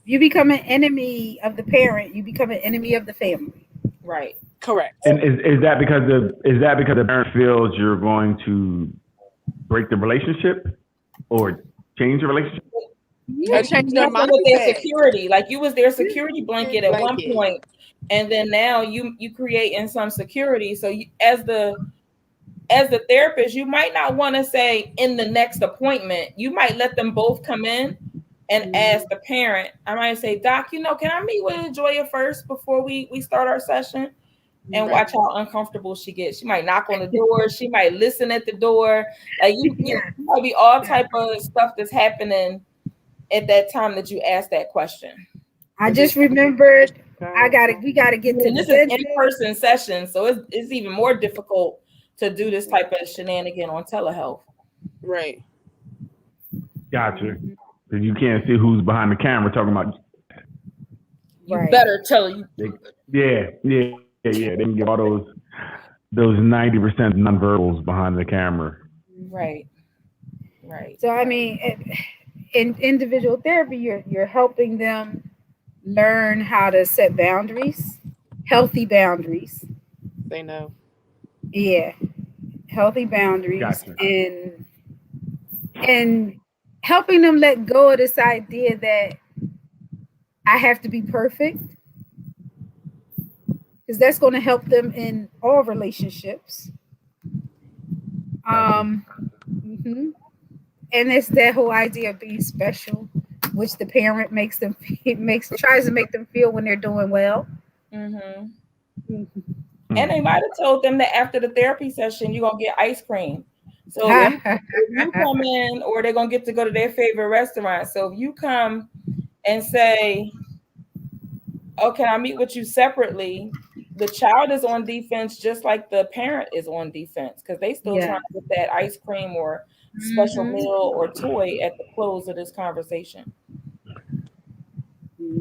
you become an enemy of the parent, you become an enemy of the family. Right. Correct. And is that because the parent feels you're going to break the relationship or change the relationship? Yeah, Or because change you're their messing with their mindset. security. Like you was their security blanket at one Blanket. point, and then now you creating some security. So you, as the therapist, you might not want to say in the next appointment. You might let them both come in and ask the parent. I might say, Doc, can I meet with Joya first before we start our session? And Right. watch how uncomfortable she gets. She might knock on the door. She might listen at the door. Like you Yeah. might be all Yeah. type of stuff that's happening at that time that you ask that question. I Because just remembered God. we gotta get to and the this is dentist. in-person session, so it's even more difficult to do this type of shenanigan on telehealth. Right. Gotcha. Because you can't see who's behind the camera talking about. You Right. better tell you Yeah. They can get all those 90% nonverbals behind the camera. right, right, So I mean, in individual therapy, you're helping them learn how to set boundaries, healthy boundaries. They know. Yeah, healthy boundaries, Gotcha. and helping them let go of this idea that I have to be perfect, because that's going to help them in all relationships. Gotcha. Um, mhm. And it's that whole idea of being special, which the parent makes them tries to make them feel when they're doing well. mm-hmm. Mhm. And they might Mm. have told them that after the therapy session you're gonna get ice cream. So Yeah. if you come in, or they're gonna get to go to their favorite restaurant. So if you come and say, "Oh, can I meet with you separately?" The child is on defense just like the parent is on defense, because they still Yeah. trying to get that ice cream or special Hmm. meal or toy at the close of this conversation.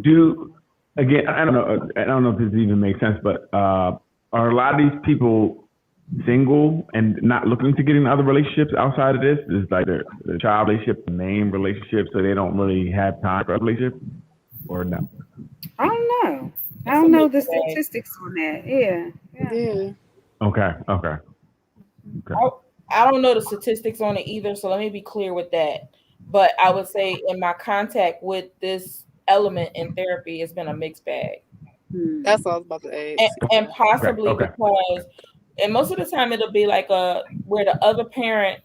Do again? I don't know. I don't know if this even makes sense, but are a lot of these people single and not looking to get in other relationships outside of this? Is like the child relationship the main relationship, so they don't really have time for a relationship, or no? I don't know. I It's a don't know mixed the bag. statistics on that. Yeah. Yeah. Yeah. Okay. Okay. Okay. I, I don't know the statistics on it either, so let me be clear with that. But I would say in my contact with this element in therapy, it's been a mixed bag. Hmm. That's what I was about to And, ask. and Okay. possibly Okay. because, and most of the time it'll be like where the other parent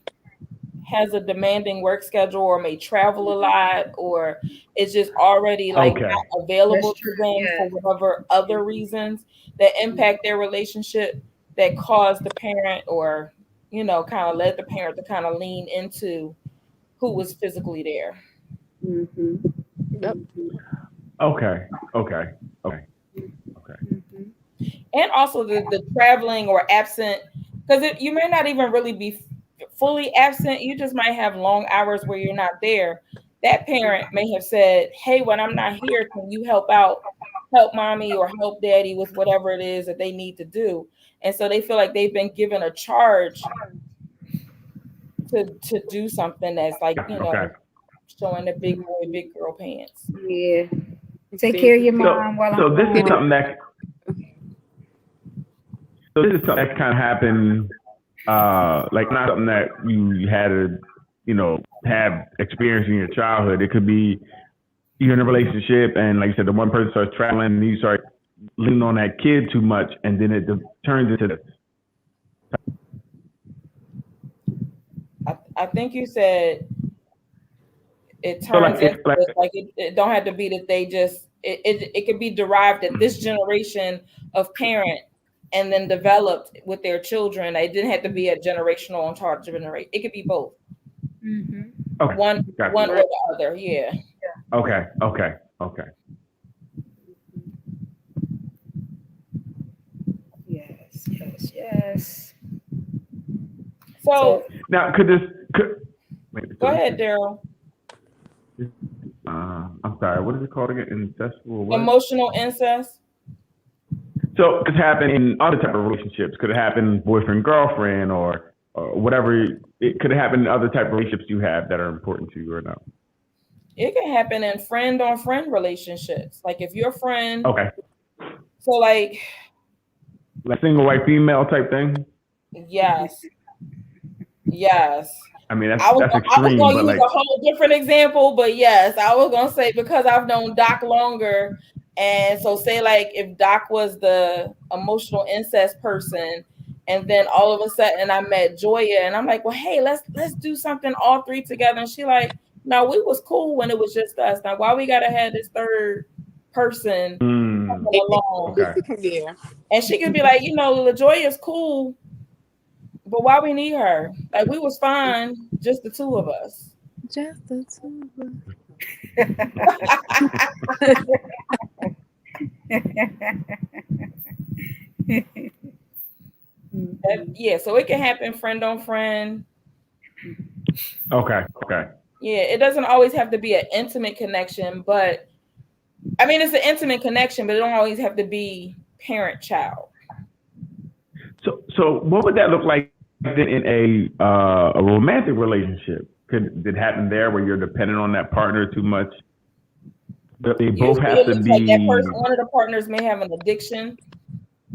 has a demanding work schedule or may travel a lot, or it's just already like Okay. not available That's to true. them Yeah. for whatever other reasons that impact their relationship. that caused the parent, or kind of led the parent to kind of lean into who was physically there. Mm-hmm. Yep. Okay. And also the traveling or absent, because you may not even really be fully absent. You just might have long hours where you're not there. That parent may have said, hey, when I'm not here, can you help mommy or help daddy with whatever it is that they need to do? And so they feel like they've been given a charge to do something that's like, showing the big boy, big girl pants. Yeah. Take care of your mom while I'm this gone. is something that kind of happened, like not something that you had to, have experience in your childhood. It could be you're in a relationship and, like you said, the one person starts traveling and you start leaning on that kid too much, and then it turns into this. I think you said it turns into it don't have to be that they just it could be derived that this generation of parent and then developed with their children. It didn't have to be a generational on charge of generation. It could be both. Mm-hmm. Okay. One or the other. Yeah. Okay. Yes. So now, go ahead, Daryl. I'm sorry. What is it called again? Incestual. Emotional incest. So it could happen in other type of relationships. Could it happen boyfriend girlfriend or whatever? It could happen in other type of relationships you have that are important to you or not. It can happen in friend on friend relationships. Like if your friend. Okay. So like single white female type thing. Yes. I mean, that's extreme. I was going to use like, a whole different example, but yes, I was going to say, because I've known Doc longer, and so say like if Doc was the emotional incest person, and then all of a sudden I met Joya, and I'm like, well, hey, let's do something all three together, and she like, no, we was cool when it was just us. Now why we gotta have this third person coming along? Okay. Yeah, and she could be like, LaJoya's cool. But why we need her? Like we was fine, just the two of us. Just the two of us. So it can happen friend on friend. Okay. Yeah, it doesn't always have to be an intimate connection, but I mean it's an intimate connection, but it don't always have to be parent-child. So what would that look like in a romantic relationship? Could it happen there where you're dependent on that partner too much? They both have to be. Like that person, one of the partners may have an addiction.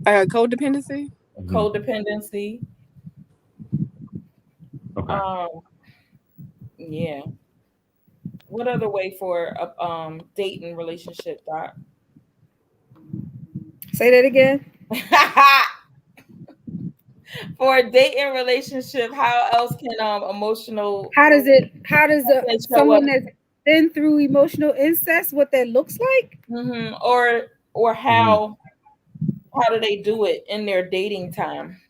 Codependency. Codependency. Okay. Yeah. What other way for a dating relationship, Doc? Say that again. For a dating relationship, how else can emotional? How does someone that's been through emotional incest, what that looks like? Mm-hmm. Or how do they do it in their dating time?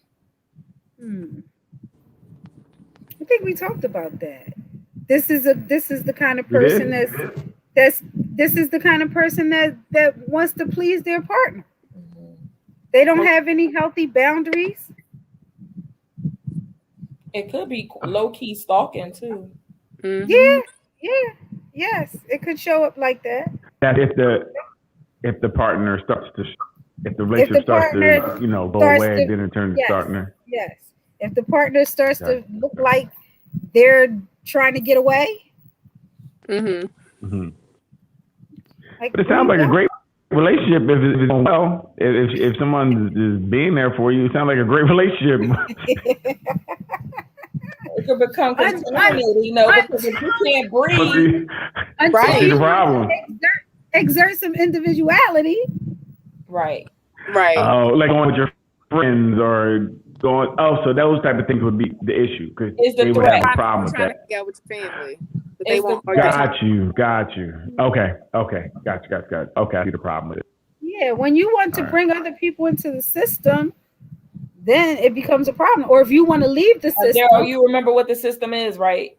I think we talked about that. This is the kind of person this is the kind of person that wants to please their partner. They don't have any healthy boundaries. It could be low-key stalking too. Mm-hmm. Yes, it could show up like that. That if the partner starts to, if the relationship starts to, go away and then it turns to partner. Yes, if the partner starts to look like they're trying to get away. Mm-hmm. But it sounds like a great relationship if it's going well. If someone is being there for you, it sounds like a great relationship. It could become contaminated, because if you can't breathe, right? The problem. Exert some individuality. Right. Oh, like going with your friends or going. Oh, so those type of things would be the issue because they would have a problem with that. Go with your family. They won't. Got you. Okay. Got you. Okay, I see the problem with it. Yeah, when you want to bring other people into the system, then it becomes a problem. Or if you want to leave the system, Daryl, you remember what the system is, right?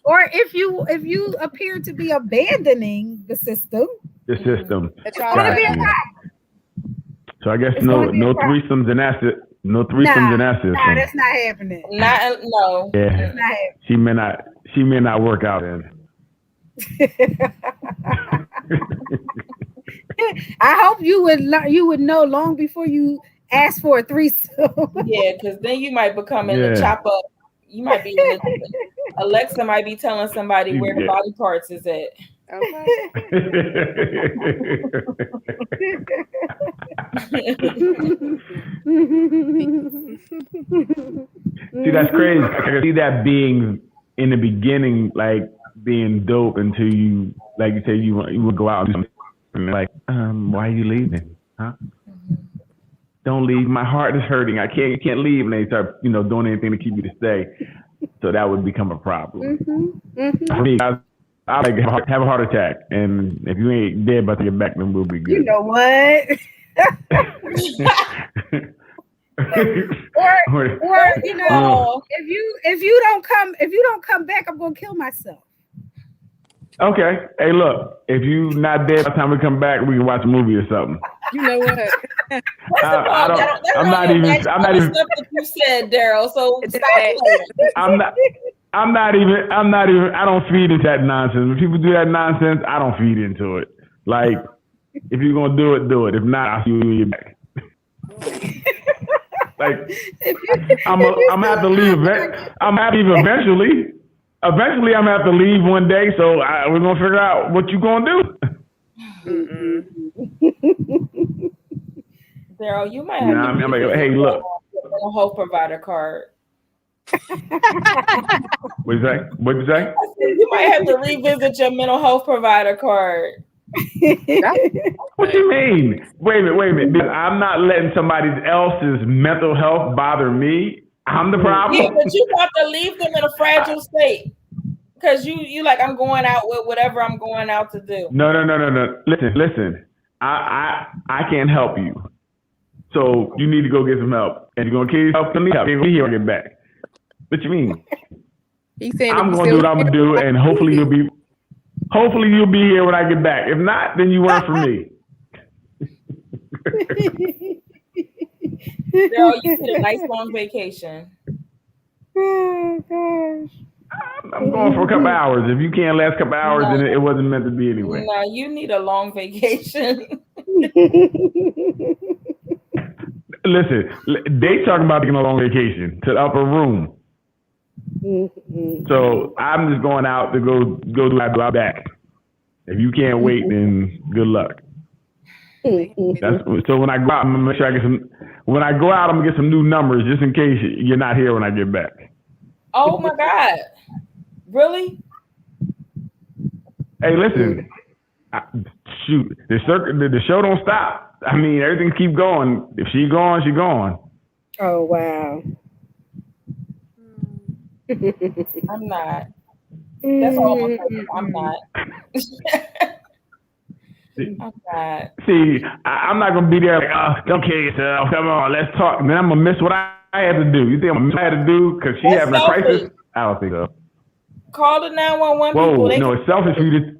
or if you appear to be abandoning the system, The system. it's going to be a problem. So I guess no threesomes in that no threesomes in that system. Nah, that's not happening. No. Yeah, that's not happening. She may not work out then. I hope you would know long before you ask for a threesome. Yeah, because then you might become in the chop up. You might be in Alexa might be telling somebody where the body parts is at. Okay. See, that's crazy. I can see that being in the beginning, like being dope until you, like you say, you would go out and do something like, why are you leaving? Huh? Don't leave. My heart is hurting. I can't leave. And they start, doing anything to keep you to stay. So that would become a problem. For me, I like have a heart attack, and if you ain't dead by to get back, then we'll be good. You know what? or if you don't come back, I'm gonna kill myself. Okay. Hey, look, if you not dead by the time we come back, we can watch a movie or something. You know what? I'm not even stuff that you said, Daryl. So I'm not even, I don't feed into that nonsense. When people do that nonsense, I don't feed into it. Like, if you're going to do it. If not, I'll see you when you're back. Like, I'm going to have to leave. I'm going to leave eventually. Eventually, I'm going to have to leave one day, so we're going to figure out what you're going to do. Daryl, you might have I'm like, hey, look. A health provider card. What'd you say? You might have to revisit your mental health provider card. What you mean? Wait a minute. Because I'm not letting somebody else's mental health bother me. I'm the problem. Yeah, but you have to leave them in a fragile state. Because you like, I'm going out with whatever I'm going out to do. No. Listen. I can't help you. So you need to go get some help. And you're going to kill yourself. You can't be here and get back. What you mean? He's saying I'm going to do what I'm going to do, and hopefully you'll be here when I get back. If not, then you weren't for me. Girl, you need a nice long vacation. Oh gosh. I'm going for a couple hours. If you can't last a couple hours, then it wasn't meant to be anyway. No, you need a long vacation. Listen, they talking about taking a long vacation to the upper room. So I'm just going out to go do my back. If you can't wait, then good luck. So when I go out, I'm gonna make sure I get some. When I go out, I'm gonna get some new numbers just in case you're not here when I get back. Oh my God! Really? Hey, listen. Shoot, the show don't stop. I mean, everything keep going. If she's gone, she's gone. Oh wow. I'm not. That's all I'm not. I'm not. See, I'm not gonna be there like, don't kill yourself. Come on, let's talk. And then I'm gonna miss what I had to do. You think I'm gonna miss what I had to do because she having a crisis? I don't think so. Call the 911 people. Whoa, no, it's selfish for you to.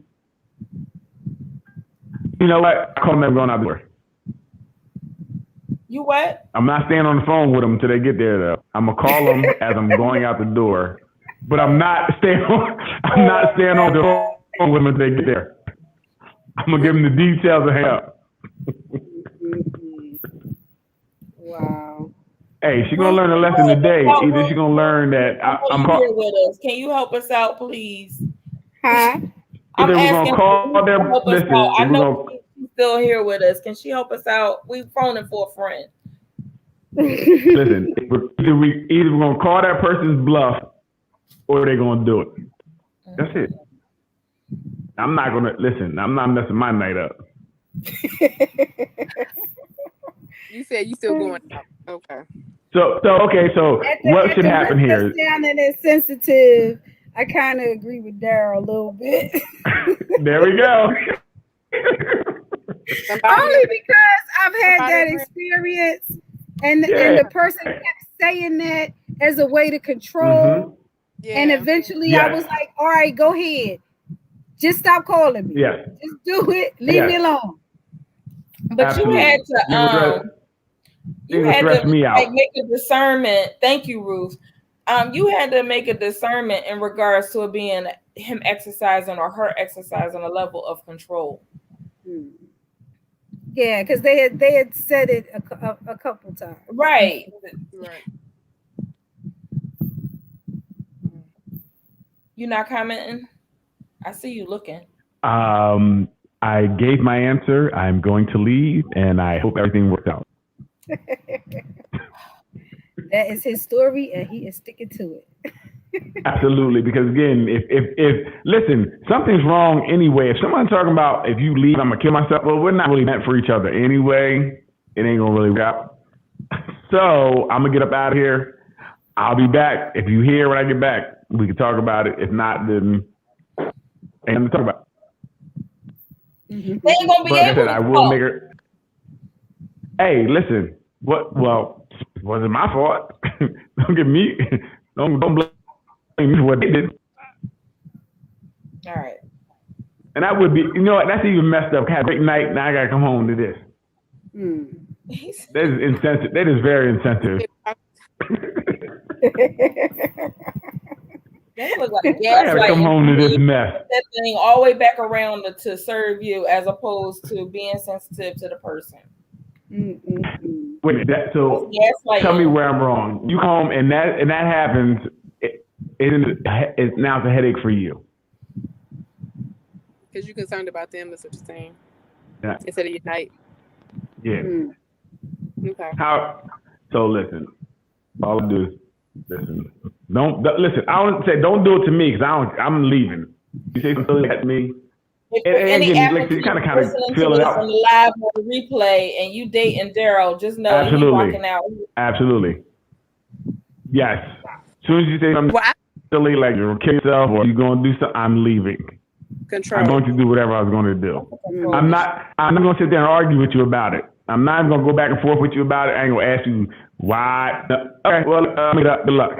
You know what? I call them going out the door. You what? I'm not staying on the phone with them until they get there, though. I'm gonna call them as I'm going out the door, but I'm not staying on the phone with them until they get there. I'm gonna give them the details and hang up. Wow. Hey, she's gonna learn a lesson today. Either she's gonna learn that I'm here with us. Can you help us out, please? Huh? Either we're gonna call their listen. I know she's still here with us. Can she help us out? We phoning for a friend. Listen, either we're gonna call that person's bluff, or they're gonna do it. That's it. I'm not messing my night up. You said you still going out. Okay. So what should happen here? Sounding as sensitive, I kind of agree with Daryl a little bit. There we go. Only because I've had that experience, and the person kept saying that as a way to control. And eventually I was like, all right, go ahead. Just stop calling me. Yeah. Just do it. Leave me alone. But Absolutely. you had to like make a discernment. Thank you, Ruth. You had to make a discernment in regards to it being him exercising or her exercising a level of control. Yeah, because they had said it a couple times. Right. You not commenting? I see you looking. I gave my answer. I'm going to leave, and I hope everything works out. That is his story, and he is sticking to it. Absolutely, because again, if listen, something's wrong anyway. If someone's talking about if you leave, I'm gonna kill myself. Well, we're not really meant for each other anyway. It ain't gonna really work out. So I'm gonna get up out of here. I'll be back. If you hear when I get back, we can talk about it. If not, then ain't nothing to talk about. They ain't gonna be able to I will make her. Hey, listen. Well, wasn't my fault. Don't get me. Don't blame me for what they did. All right. And that would be, you know what? That's even messed up. Had a great night. Now I gotta come home to this. That is insensitive. That is very insensitive. That look like gaslighting. I gotta come home to this mess. That thing all the way back around to serve you, as opposed to being sensitive to the person. Wait, so tell me where I'm wrong. You come home and that happens. It's now it's a headache for you. Because you're concerned about them. That's what you're saying. Yeah. Instead of your night. Yeah. Okay. So listen. All I do is listen. Don't listen. I don't say don't do it to me because I'm leaving. You say something at me. And you kind of feel it out. On the live or the replay, and you dating Daryl, just know he's walking out. Absolutely. Yes. As soon as you say something silly like you're gonna kill yourself or you're gonna do something, I'm leaving. Control. I'm going to do whatever I was going to do. I'm not going to sit there and argue with you about it. I'm not even going to go back and forth with you about it. I ain't going to ask you why. Okay, well, good luck.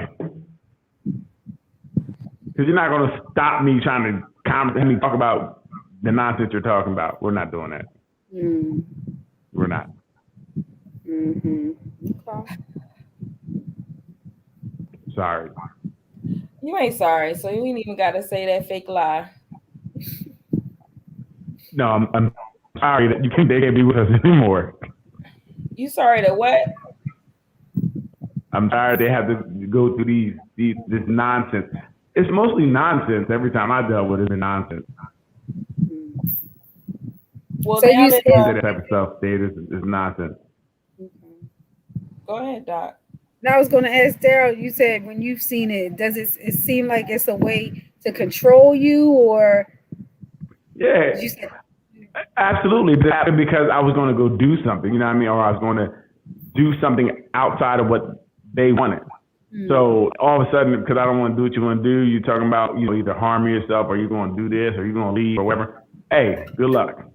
Because you're not going to stop me trying to talk about the nonsense you're talking about. We're not doing that. We're not. Okay. Sorry. You ain't sorry, so you ain't even got to say that fake lie. No, I'm sorry that they can't be with us anymore. You sorry that what? I'm sorry they have to go through this nonsense. It's mostly nonsense. Every time I dealt with it, it's nonsense. Well, so you that type of stuff. This is nonsense. Go ahead, Doc. Now I was going to ask Daryl. You said when you've seen it, does it seem like it's a way to control you, or? Yeah, absolutely. Because I was going to go do something, you know what I mean? Or I was going to do something outside of what they wanted. So all of a sudden, because I don't want to do what you want to do, you're talking about, either harming yourself or you're going to do this or you're going to leave or whatever. Hey, good luck.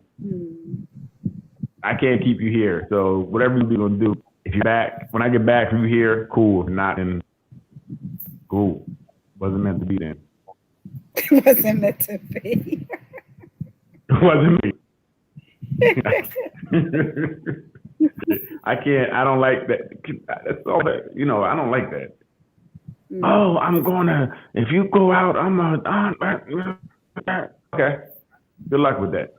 I can't keep you here. So whatever you're going to do, if you're back, when I get back from you here, cool. If not, then cool. Wasn't meant to be then. Wasn't meant to be. Wasn't me. I don't like that. That's all that, I don't like that. Oh, I'm gonna, if you go out, okay. Good luck with that.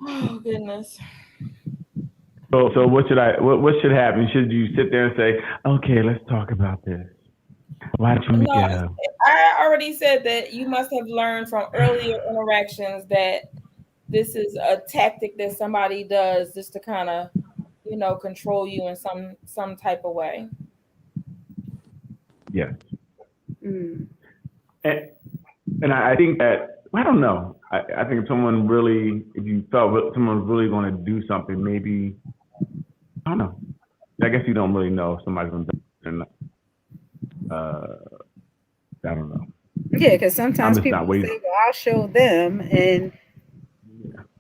Oh, goodness. So what should happen? Should you sit there and say, okay, let's talk about this? Why don't you I already said that you must have learned from earlier interactions that this is a tactic that somebody does just to kind of, control you in some type of way. Yes. And I think that, I don't know. I think if you felt someone's really going to do something, maybe, I don't know. I guess you don't really know if somebody's going to do it. I don't know. Yeah, because sometimes people say, well, I'll show them. And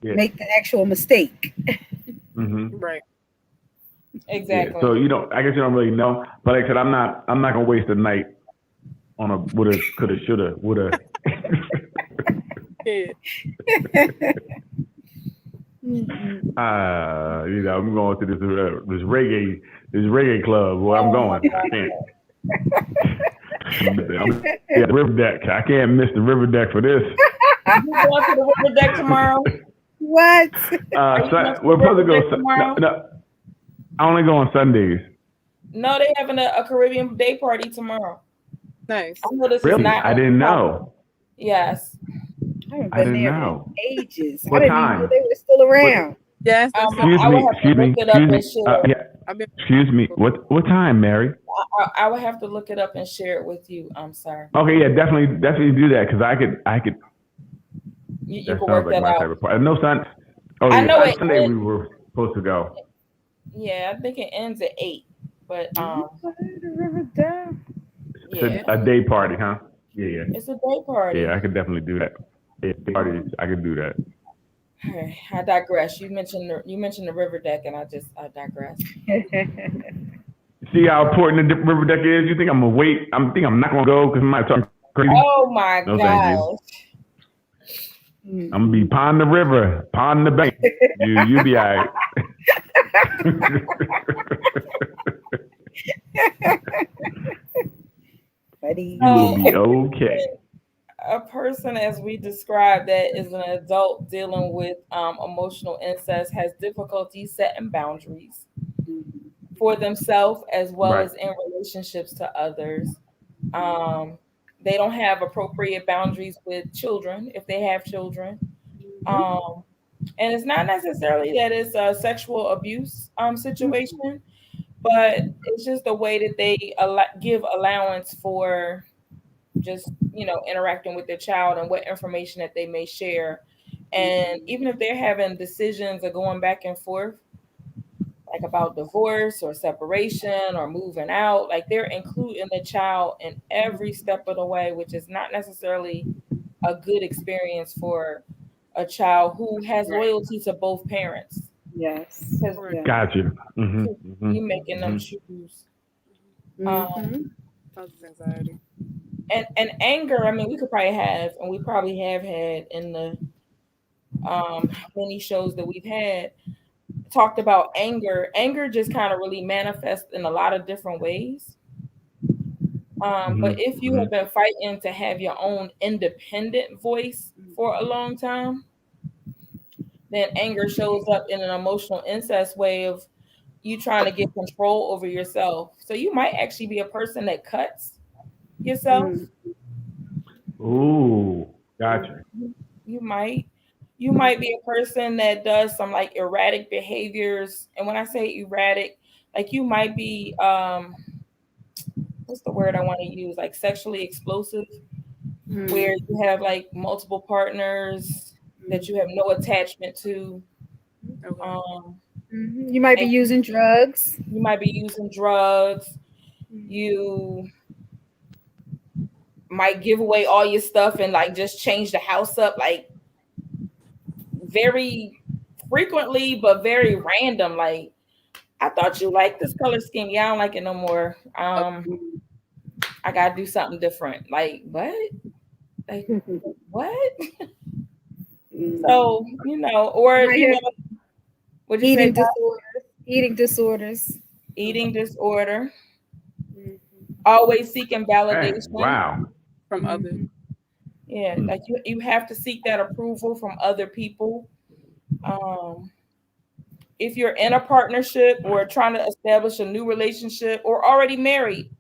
Yeah. make the actual mistake. Right. Exactly. Yeah. So I guess you don't really know. But like I said, I'm not gonna waste a night on a woulda, coulda, shoulda, woulda. Yeah. I'm going to this reggae club where I'm Oh my going. I God. can't. I'm at the river deck. I can't miss the river deck for this. You going to the river deck tomorrow? What? Are you going to the We're supposed to river go. deck tomorrow? No, I only go on Sundays. No, they having a Caribbean day party tomorrow. Nice. I know this is Really? not I didn't know. Yes. I haven't I been didn't there in know. ages. I What didn't even know time? they were still What? around. Yes, that's Excuse I me. will have to Excuse me. look it up Excuse me. and share. Yeah. I've been. Excuse me. What time, Mary? I will have to look it up and share it with you. I'm sorry. Okay. Yeah. Definitely do that because I could. You That can sounds work like that my out. type of party. No sun. Oh I yeah. know Sunday we were supposed to go. yeah, I think it ends at 8. But The river down. yeah, It's a day party, huh? Yeah. Yeah. it's a day party. Yeah. I could definitely do that. Yeah. Parties. I could do that. Alright, I digress. You mentioned the river deck, and I digress. See how important the river deck is? You think I'm gonna wait? I'm not gonna go because I'm not talking crazy. Oh my No, thank you. gosh. I'm gonna be pond the river, pond the bank. You be alright. Buddy. You will be okay. A person, as we described, that is an adult dealing with emotional incest has difficulty setting boundaries for themselves as well Right. as in relationships to others. Um, they don't have appropriate boundaries with children if they have children. Um, and it's not necessarily that it's a sexual abuse situation, but it's just the way that they give allowance for just interacting with their child and what information that they may share. And even if they're having decisions or going back and forth like about divorce or separation or moving out, like they're including the child in every step of the way, which is not necessarily a good experience for a child who has loyalty to both parents, Yes. because Yeah. Gotcha. you making them choose. Causes anxiety. And anger, I mean, we could probably have, and we probably have had in the many shows that we've had, talked about anger. Anger just kind of really manifests in a lot of different ways. But if you have been fighting to have your own independent voice for a long time, then anger shows up in an emotional incest way of you trying to get control over yourself. So you might actually be a person that cuts yourself. Ooh, gotcha. You might. You might be a person that does some like erratic behaviors. And when I say erratic, like you might be what's the word I want to use? Like sexually explosive, where you have like multiple partners that you have no attachment to. You might be using drugs. You might be using drugs. You might give away all your stuff and like just change the house up like very frequently, but very random. Like, I thought you liked this color scheme. Yeah, I don't like it no more. I gotta do something different. Like, what? Like, what? So, or what'd you say? Eating disorders. Eating disorders. Eating disorder. Always seeking validation. Wow. From others. Yeah, like you have to seek that approval from other people. If you're in a partnership or trying to establish a new relationship or already married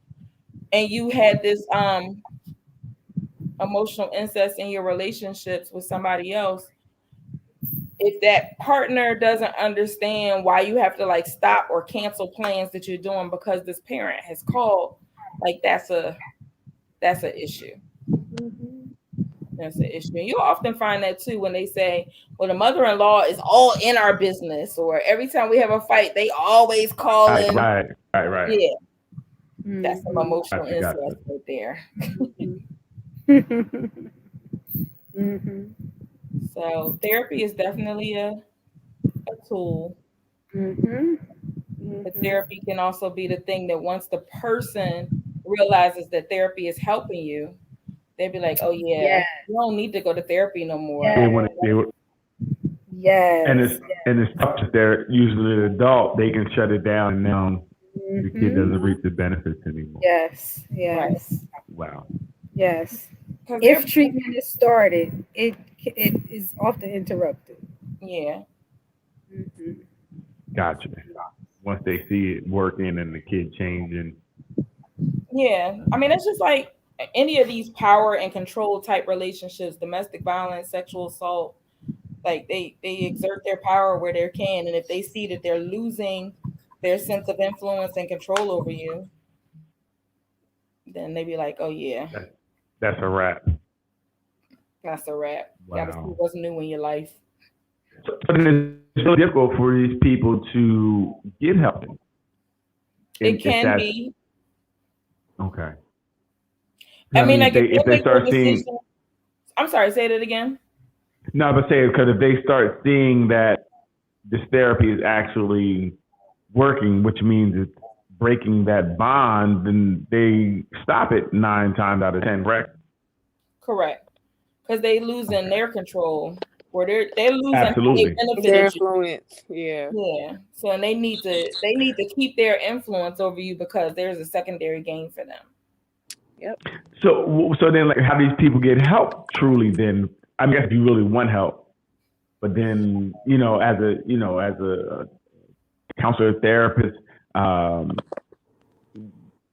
and you had this emotional incest in your relationships with somebody else, if that partner doesn't understand why you have to like stop or cancel plans that you're doing because this parent has called, like that's an issue. That's an issue. And you'll often find that too when they say, well, the mother-in-law is all in our business, or every time we have a fight, they always call in. Right. Yeah. That's some emotional incest right there. So So therapy is definitely a tool. Mm-hmm. But Mm-hmm. therapy can also be the thing that once the person realizes that therapy is helping you, they'd be like, "Oh Yeah. yeah, you don't need to go to therapy no more." They Yeah. want to, they would, Yes. and it's tough if they're usually an adult. They can shut it down, and now the kid Mm-hmm. doesn't reap the benefits anymore. Yes. Right. Yes. Wow. Yes. Because If treatment is started, it is often interrupted. yeah, Mm-hmm. Gotcha. Once they see it working and the kid changing. yeah. I mean, it's just like any of these power and control type relationships, domestic violence, sexual assault. Like they exert their power where they can, and if they see that they're losing their sense of influence and control over you, then they be like, "Oh yeah, That's, that's a wrap. that's a wrap. Got to see Wow. what's new in your life." So then it's so difficult for these people to get help. It If can that's be. okay. I I mean, mean, like if if they they make their start seeing, decision. I'm sorry. Say that again. no, but say because if they start seeing that this therapy is actually working, which means it's breaking that bond, then they stop it 9 times out of 10, right? Correct. Because they losing Okay. their control, or they're losing how they Absolutely. Their benefited you. influence. Yeah. Yeah. So and they need to keep their influence over you because there's a secondary gain for them. Yep. So then, like, how do these people get help truly? Then, I guess if you really want help, but then, as a counselor, therapist, um,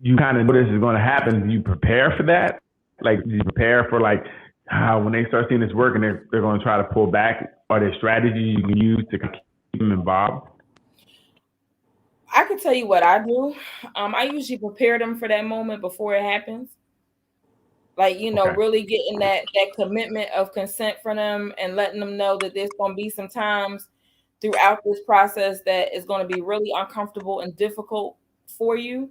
you kind of know this is going to happen. Do you prepare for that? Like, do you prepare for like when they start seeing this work and they're going to try to pull back? Are there strategies you can use to keep them involved? I can tell you what I do. I usually prepare them for that moment before it happens. Like, Okay, really getting that commitment of consent from them and letting them know that there's going to be some times throughout this process that is going to be really uncomfortable and difficult for you,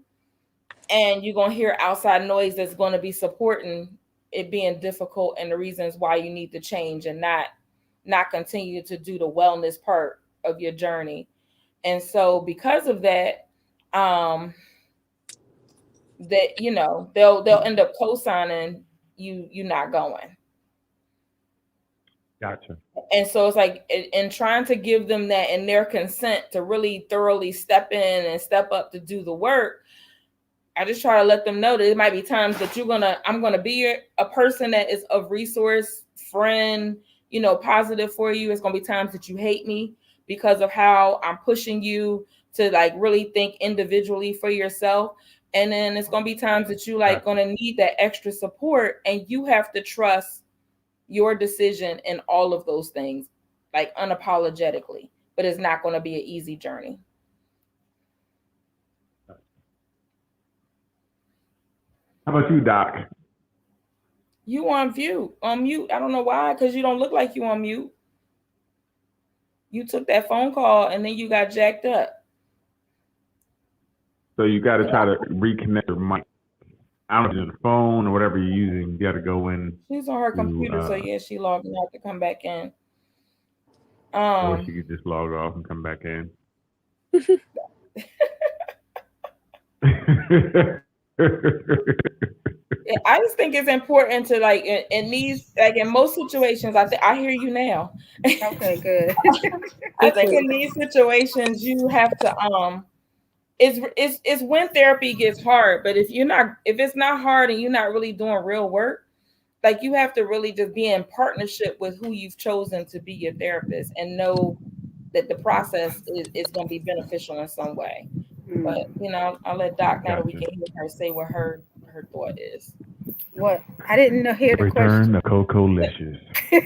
and you're going to hear outside noise that's going to be supporting it being difficult and the reasons why you need to change and not continue to do the wellness part of your journey. And so because of that, um that they'll end up co-signing you not going. gotcha. And so it's like in trying to give them that and their consent to really thoroughly step in and step up to do the work, I just try to let them know that it might be times that I'm gonna be a person that is of resource, friend, positive for you. It's gonna be times that you hate me because of how I'm pushing you to like really think individually for yourself. And then it's gonna be times that you like Gotcha. gonna need that extra support, and you have to trust your decision in all of those things, like unapologetically. But it's not gonna be an easy journey. How about you, Doc? You on mute. I don't know why, because you don't look like you on mute. You took that phone call and then you got jacked up. So you got to try to reconnect your mic. I don't know if it's the phone or whatever you're using. You got to go in She's on her to, computer, so yeah, she logged out to come back in. or she Um, could just log off and come back in. I just think it's important to like in these like in most situations. I hear you now. Okay, good. I think in these situations you have to it's when therapy gets hard. But if it's not hard and you're not really doing real work, like you have to really just be in partnership with who you've chosen to be your therapist and know that the process is going to be beneficial in some way. But Hmm. I'll let Doc now that we Gotcha. can hear her say what her thought is. What? I didn't hear the Return question. to Coco Licious. No,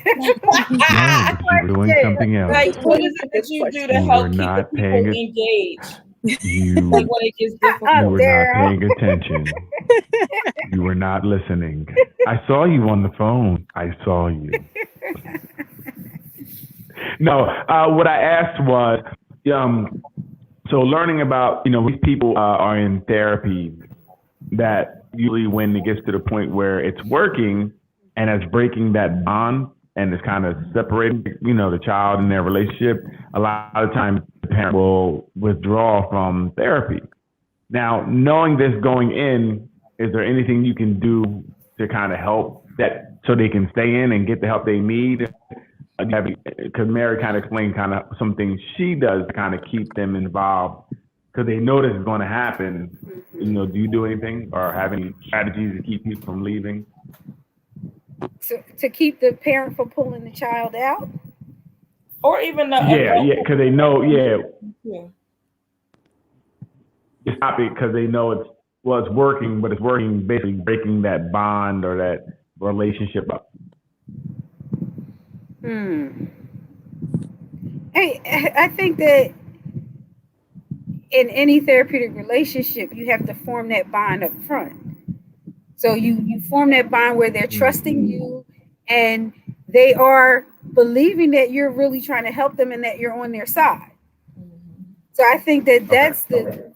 I but you were doing did. something else. Like, what is it that you do to You were help keep the not people paying it. engaged? Like You when it gets you difficult. were not Daryl. paying attention. You were not listening. I saw you on the phone. I saw you. No, what I asked was, so learning about, these people are in therapy that usually when it gets to the point where it's working and it's breaking that bond, and it's kind of separating, the child and their relationship, a lot of times the parent will withdraw from therapy. Now, knowing this going in, is there anything you can do to kind of help that so they can stay in and get the help they need? Because Mary kind of explained kind of some things she does to kind of keep them involved because they know this is going to happen. Do you do anything or have any strategies to keep people from leaving? To keep the parent from pulling the child out? Or even because they know, stop it because they know it's working, but it's working basically breaking that bond or that relationship up. Hey, I think that in any therapeutic relationship, you have to form that bond up front. So you form that bond where they're trusting you and they are believing that you're really trying to help them and that you're on their side. So I think that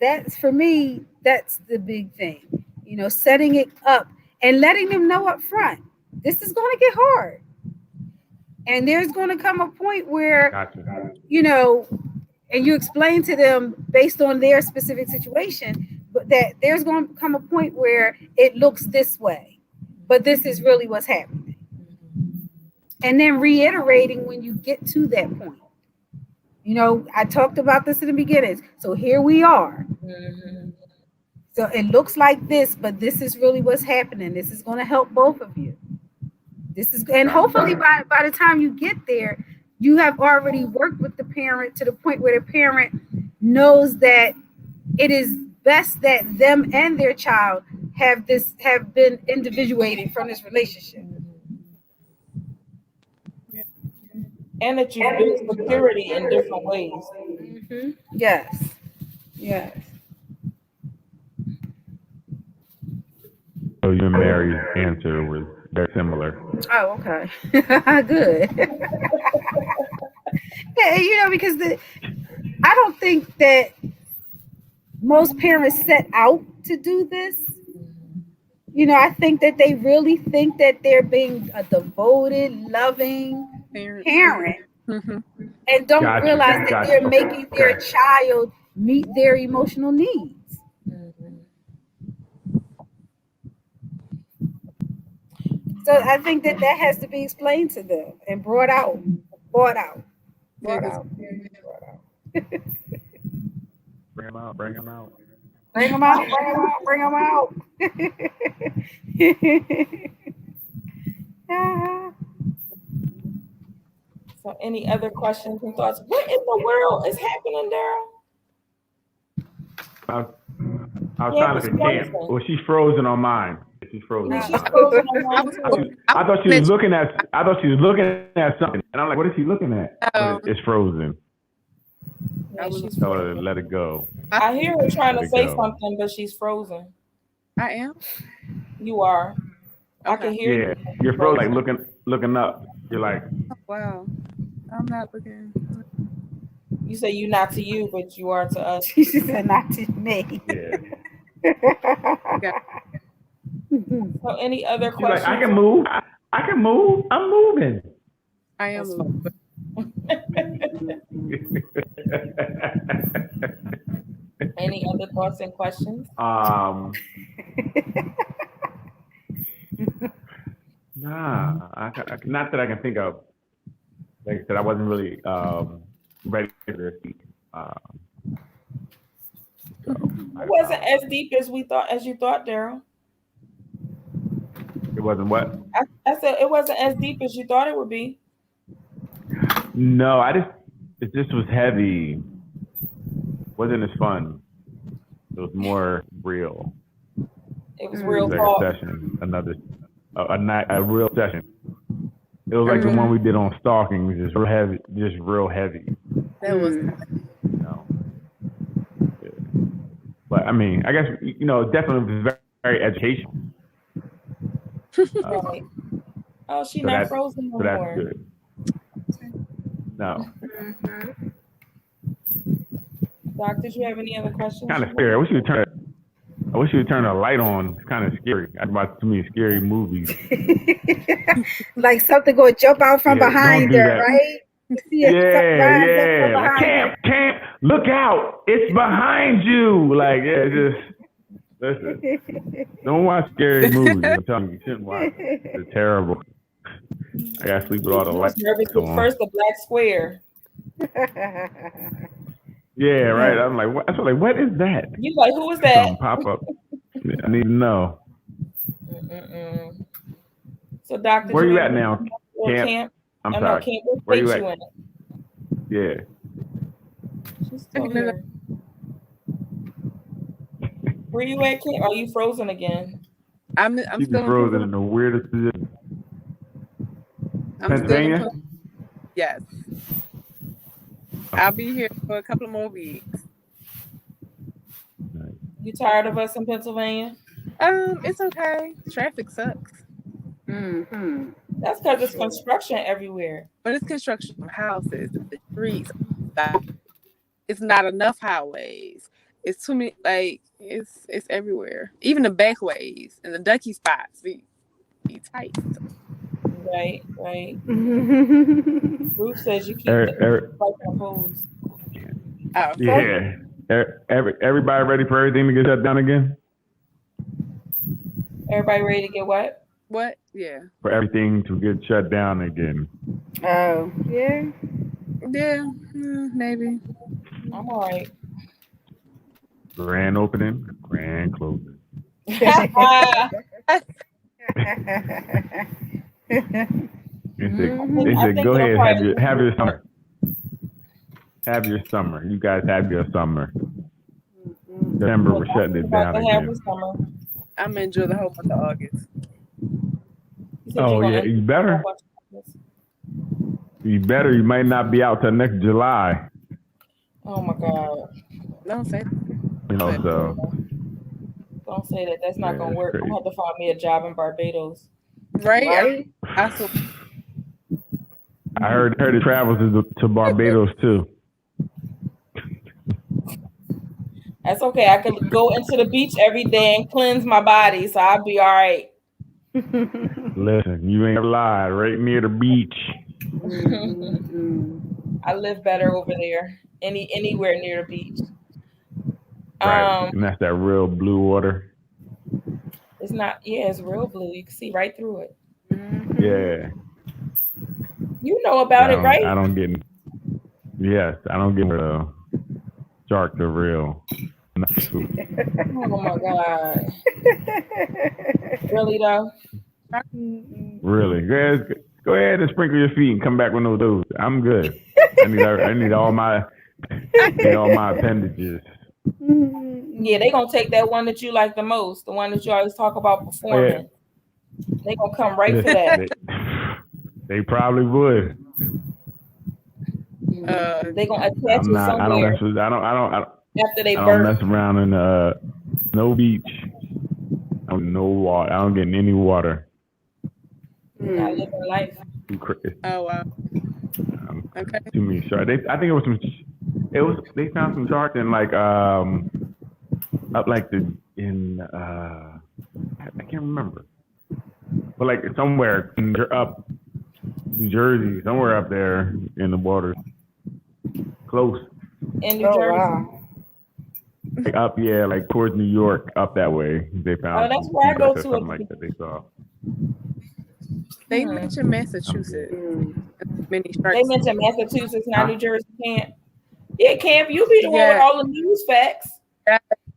that's for me, that's the big thing, setting it up and letting them know up front, this is going to get hard. And there's going to come a point where, and you explain to them based on their specific situation, but that there's going to come a point where it looks this way, but this is really what's happening. And then reiterating when you get to that point. I talked about this in the beginning. So here we are. So it looks like this, but this is really what's happening. This is going to help both of you. And hopefully by the time you get there, you have already worked with the parent to the point where the parent knows that it is best that them and their child have been individuated from this relationship. And that you build security in different ways. Yes. So you and Mary's answer was very similar. Oh, okay. Good. Yeah, because I don't think that most parents set out to do this. I think that they really think that they're being a devoted, loving parent and don't realize that they're making their child meet their emotional needs. So I think that has to be explained to them and brought out. Bring them out. Bring them out. So any other questions and thoughts? What in the world is happening, Daryl? I was trying to camp. Well, she's frozen on mine. She's frozen. She's frozen on mine too. I thought she was looking at something, and I'm like, "What is she looking at?" But it's frozen. Yeah, she's Tell her to let it go. I hear her trying to say something, but she's frozen. I am. You are. Okay. I can hear you. Yeah, you're frozen, like looking up. You're like, oh, wow. I'm not looking. You say you not to you, but you are to us. She said not to me. Yeah. So any other questions? Like, I can move. I'm moving. I am moving. Any other thoughts and questions? Nah, not that I can think of. Like I said, I wasn't really ready for this. It wasn't as deep as you thought, Daryl. It wasn't what? I said it wasn't as deep as you thought it would be. No, it just was heavy. Wasn't as fun. It was more real. It was real talk. Session, a real session. It was like the one we did on stalking, which is real heavy. That was. Yeah. But I mean, I guess definitely was very educational. Oh, she's not frozen no more. That's good. No. Doc, did you have any other questions? Kind of scary. I wish you would turn it. I wish you would turn a light on. It's kind of scary. I watch too many scary movies. Like something going to jump out from Don't behind do her, that. right? You see it rise up from Like behind camp, look out! It's behind you. Like just listen. Don't watch scary movies. I'm telling you shouldn't watch them. They're terrible. I gotta sleep with all the lights on. First, the black square. Yeah, right. I'm like, what? What is that? You like, who is that? Something pop up. I need to know. So, Dr. Where you at now? Camp? I'm sorry. Camp. Where you at? Yeah. She's still here. Where you at, Camp? Are you frozen again? I'm She's still frozen in the weirdest position. Pennsylvania? Yes. I'll be here for a couple more weeks. You tired of us in Pennsylvania? It's okay. Traffic sucks. Mm-hmm. That's because it's construction everywhere. But it's construction of houses, the streets. It's not enough highways. It's too many. Like it's everywhere. Even the back ways and the ducky spots be tight. Right. Ruth says you keep the holes. Yeah. Everybody ready for everything to get shut down again? Everybody ready to get what? What? Yeah. For everything to get shut down again. Oh, yeah. Yeah, maybe. I'm all right. Grand opening, grand closing. They said, go ahead, have your summer. Have your summer. You guys have your summer. December, we're shutting it down again. I'm gonna enjoy the whole month of August. Oh yeah, you better. You better. You might not be out till next July. Oh my God! Don't say that. So. Don't say that. That's not gonna work. I'm gonna have to find me a job in Barbados. Right? I heard it travels to Barbados too. That's okay. I could go into the beach every day and cleanse my body, so I'll be all right. Listen, you ain't lied. Right near the beach. I live better over there. Anywhere near the beach. Right. And that's that real blue water. It's not. Yeah, it's real blue. You can see right through it. Yeah. You know about it, right? I don't get. Yes, I don't get the sharks are real. Oh my God. Really though? Really? Go ahead and sprinkle your feet and come back with no those. I'm good. I need all my appendages. Yeah, they gonna take that one that you like the most, the one that you always talk about performing. Yeah. They gonna come right for that. They probably would. They gonna attach you somewhere. I don't mess with. I don't. After they I birth. don't mess around in no beach. No water. I don't get any water. I live in life. Oh wow. Okay. Too many sharks. I think it was some. They found some sharks in like up like I can't remember, but like somewhere up New Jersey, somewhere up there in the water, close. In New Jersey. Wow. Like up, yeah, like towards New York, up that way. They found. Oh, that's where I go to. Something like that they saw. They mentioned Massachusetts. Many sharks. They mentioned Massachusetts, not New Jersey. Yeah, Camp, you be the one with all the news facts.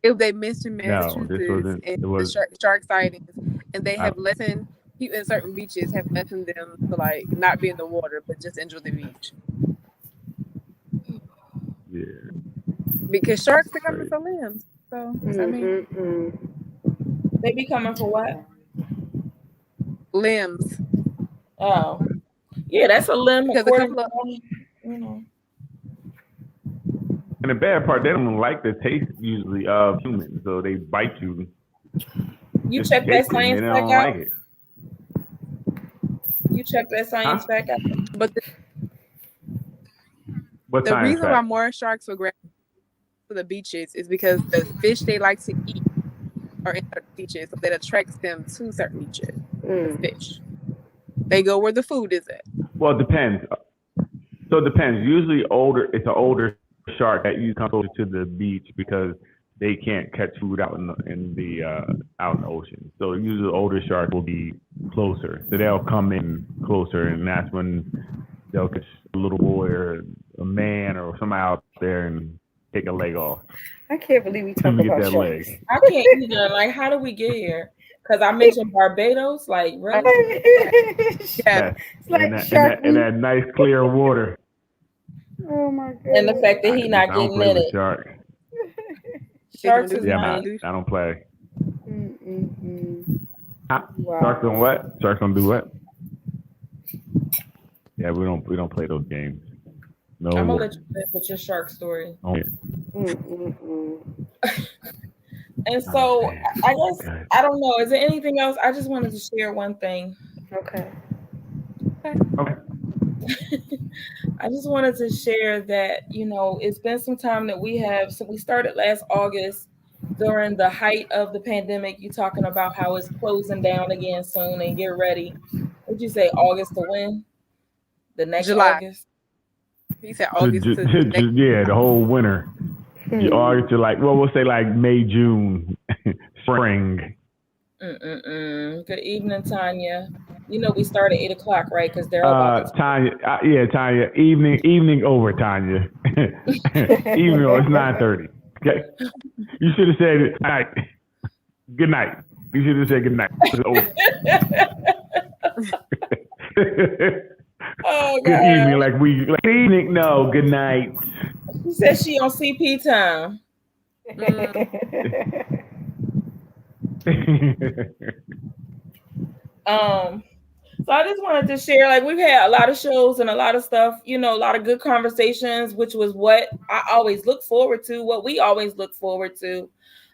If they mentioned Massachusetts and the shark sightings, and they have lessened people in certain beaches have lessened them to like not be in the water but just enjoy the beach. Yeah. Because sharks are coming for limbs. So I mean, they be coming for what? Limbs. Oh, yeah, that's a limb. Because a couple of, And the bad part, they don't like the taste usually of humans, so they bite you. You check that science back out. Like You check that science back out. But the reason why more sharks will grab to the beaches is because the fish they like to eat or in certain beaches, so that attracts them to certain beaches. The fish. They go where the food is at. Well, it depends. So it depends. Usually, it's an older shark that you come closer to the beach because they can't catch food out in the out in the ocean. So usually, older sharks will be closer. So they'll come in closer, and that's when they'll catch a little boy or a man or somebody out there and take a leg off. I can't believe we talk about that sharks. leg. I can't either. Like, how did we get here? Because I mentioned Barbados. Like, really? Yeah. It's like in that nice clear water. Oh my god. And the fact that he not getting in it. Shark. Sharks is I don't play. Wow. Sharks on what? Sharks don't do what? Yeah, we don't play those games. No. I'm gonna let you finish with your shark story. Oh. And so I guess I don't know. Is there anything else? I just wanted to share one thing. Okay. I just wanted to share that, it's been some time that we started last August during the height of the pandemic. You talking about how it's closing down again soon and get ready. What'd you say, August to when? The next July. August? He said August to yeah, the whole winter. August to we'll say like May, June, spring. Good evening, Tanya. We start at 8:00, right? Because they're all Tanya. Tanya. Evening over, Tanya. Evening over. It's 9:30. Okay. You should have said it. All right. Good night. You should have said good night. It's over. Oh, God. Good evening, good evening. No, good night. She said she on CP time. So I just wanted to share, we've had a lot of shows and a lot of stuff, a lot of good conversations, which was what I always look forward to, what we always look forward to.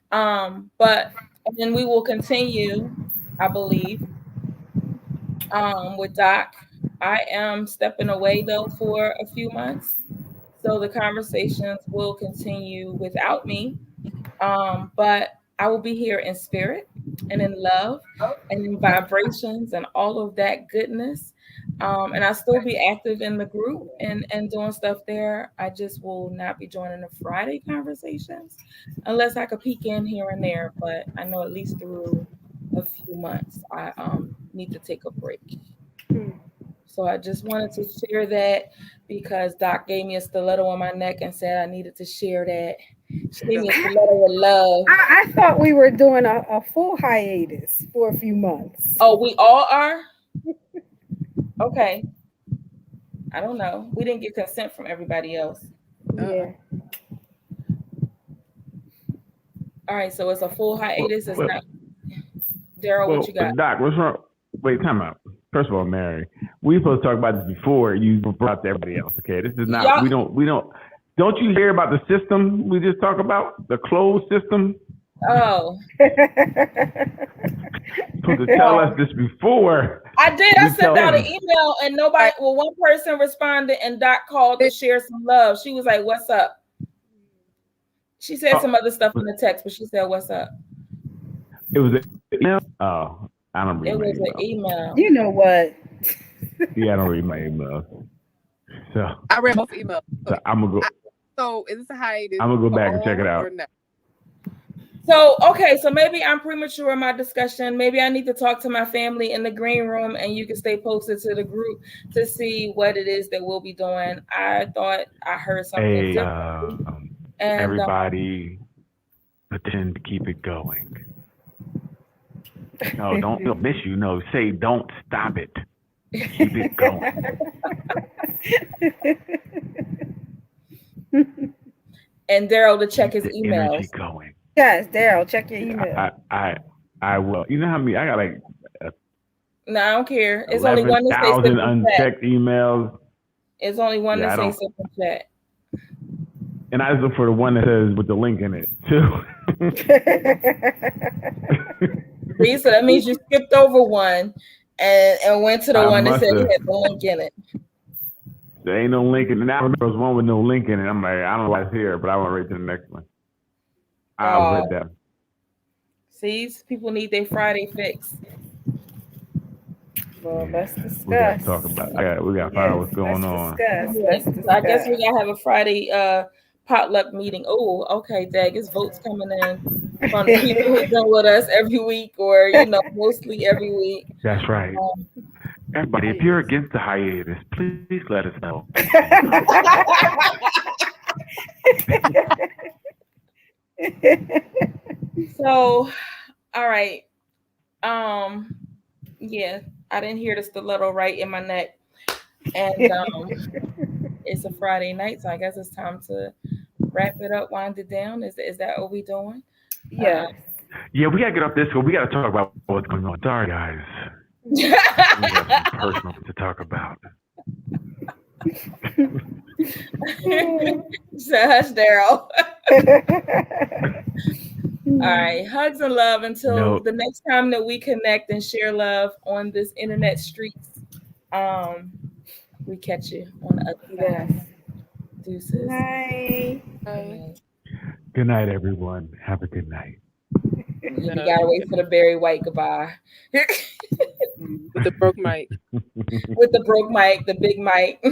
But then we will continue, I believe, with Doc. I am stepping away though for a few months, so the conversations will continue without me. But I will be here in spirit and in love and in vibrations and all of that goodness. And I'll still be active in the group and doing stuff there. I just will not be joining the Friday conversations unless I could peek in here and there. But I know at least through a few months, I need to take a break. So I just wanted to share that because Doc gave me a stiletto on my neck and said I needed to share that. She gave me a stiletto of love. I thought we were doing a full hiatus for a few months. Oh, we all are? Okay. I don't know. We didn't get consent from everybody else. Yeah. All right, so it's a full hiatus. It's not. Daryl, what you got? Doc, what's wrong? Wait, time out. First of all, Mary, we supposed to talk about this before you brought to everybody else. Okay, this is not. We don't. Don't you hear about the system we just talked about? The closed system. Oh. Supposed to tell us this before. I did. I sent out an email and nobody. Well, one person responded and Doc called to share some love. She was like, "What's up?" She said some other stuff in the text, but she said, "What's up?" It was an email. Oh. I don't read my email. An email. You know what? Yeah, I don't read my emails. So I read both emails. So I'm gonna go. So is this a hiatus? I'm gonna go back and check it out. No? So okay, so maybe I'm premature in my discussion. Maybe I need to talk to my family in the green room, and you can stay posted to the group to see what it is that we'll be doing. I thought I heard something different. And everybody pretend to keep it going. No, don't miss you. No, say don't stop it. Keep it going. And Daryl to check his emails. Energy going. Yes, Daryl, check your email. I will. You know how many? I got like. No, I don't care. It's only one that says simple unchecked chat. Emails. It's only one that says simple chat. And I just look for the one that says with the link in it too. So that means you skipped over one and went to the one that said it had no link in it. There ain't no link in it. I remember there was one with no link in it. I'm like, I don't know why it's here, but I went right to the next one. I read that. These people need their Friday fix. Well, let's discuss. We got to talk about. We got to find out what's going on. Let's discuss. I guess we gotta have a Friday potluck meeting. Oh, okay, Dag. It's votes coming in from the people who've been with us every week, or mostly every week. That's right. Everybody, if you're against the hiatus, please let us know. So, all right. Yeah, I didn't hear the stiletto right in my neck, and it's a Friday night, so I guess it's time to wrap it up, wind it down. Is that what we doing? Yeah. Yeah, we gotta get off this one. We gotta talk about what's going on. Sorry, guys. We have some personal to talk about. So hush, Daryl. All right, hugs and love until the next time that we connect and share love on this internet streets. We catch you on the other side. Deuces. Night. Good night, everyone. Have a good night. You gotta wait for the Barry White goodbye. With the broke mic. With the broke mic, the big mic.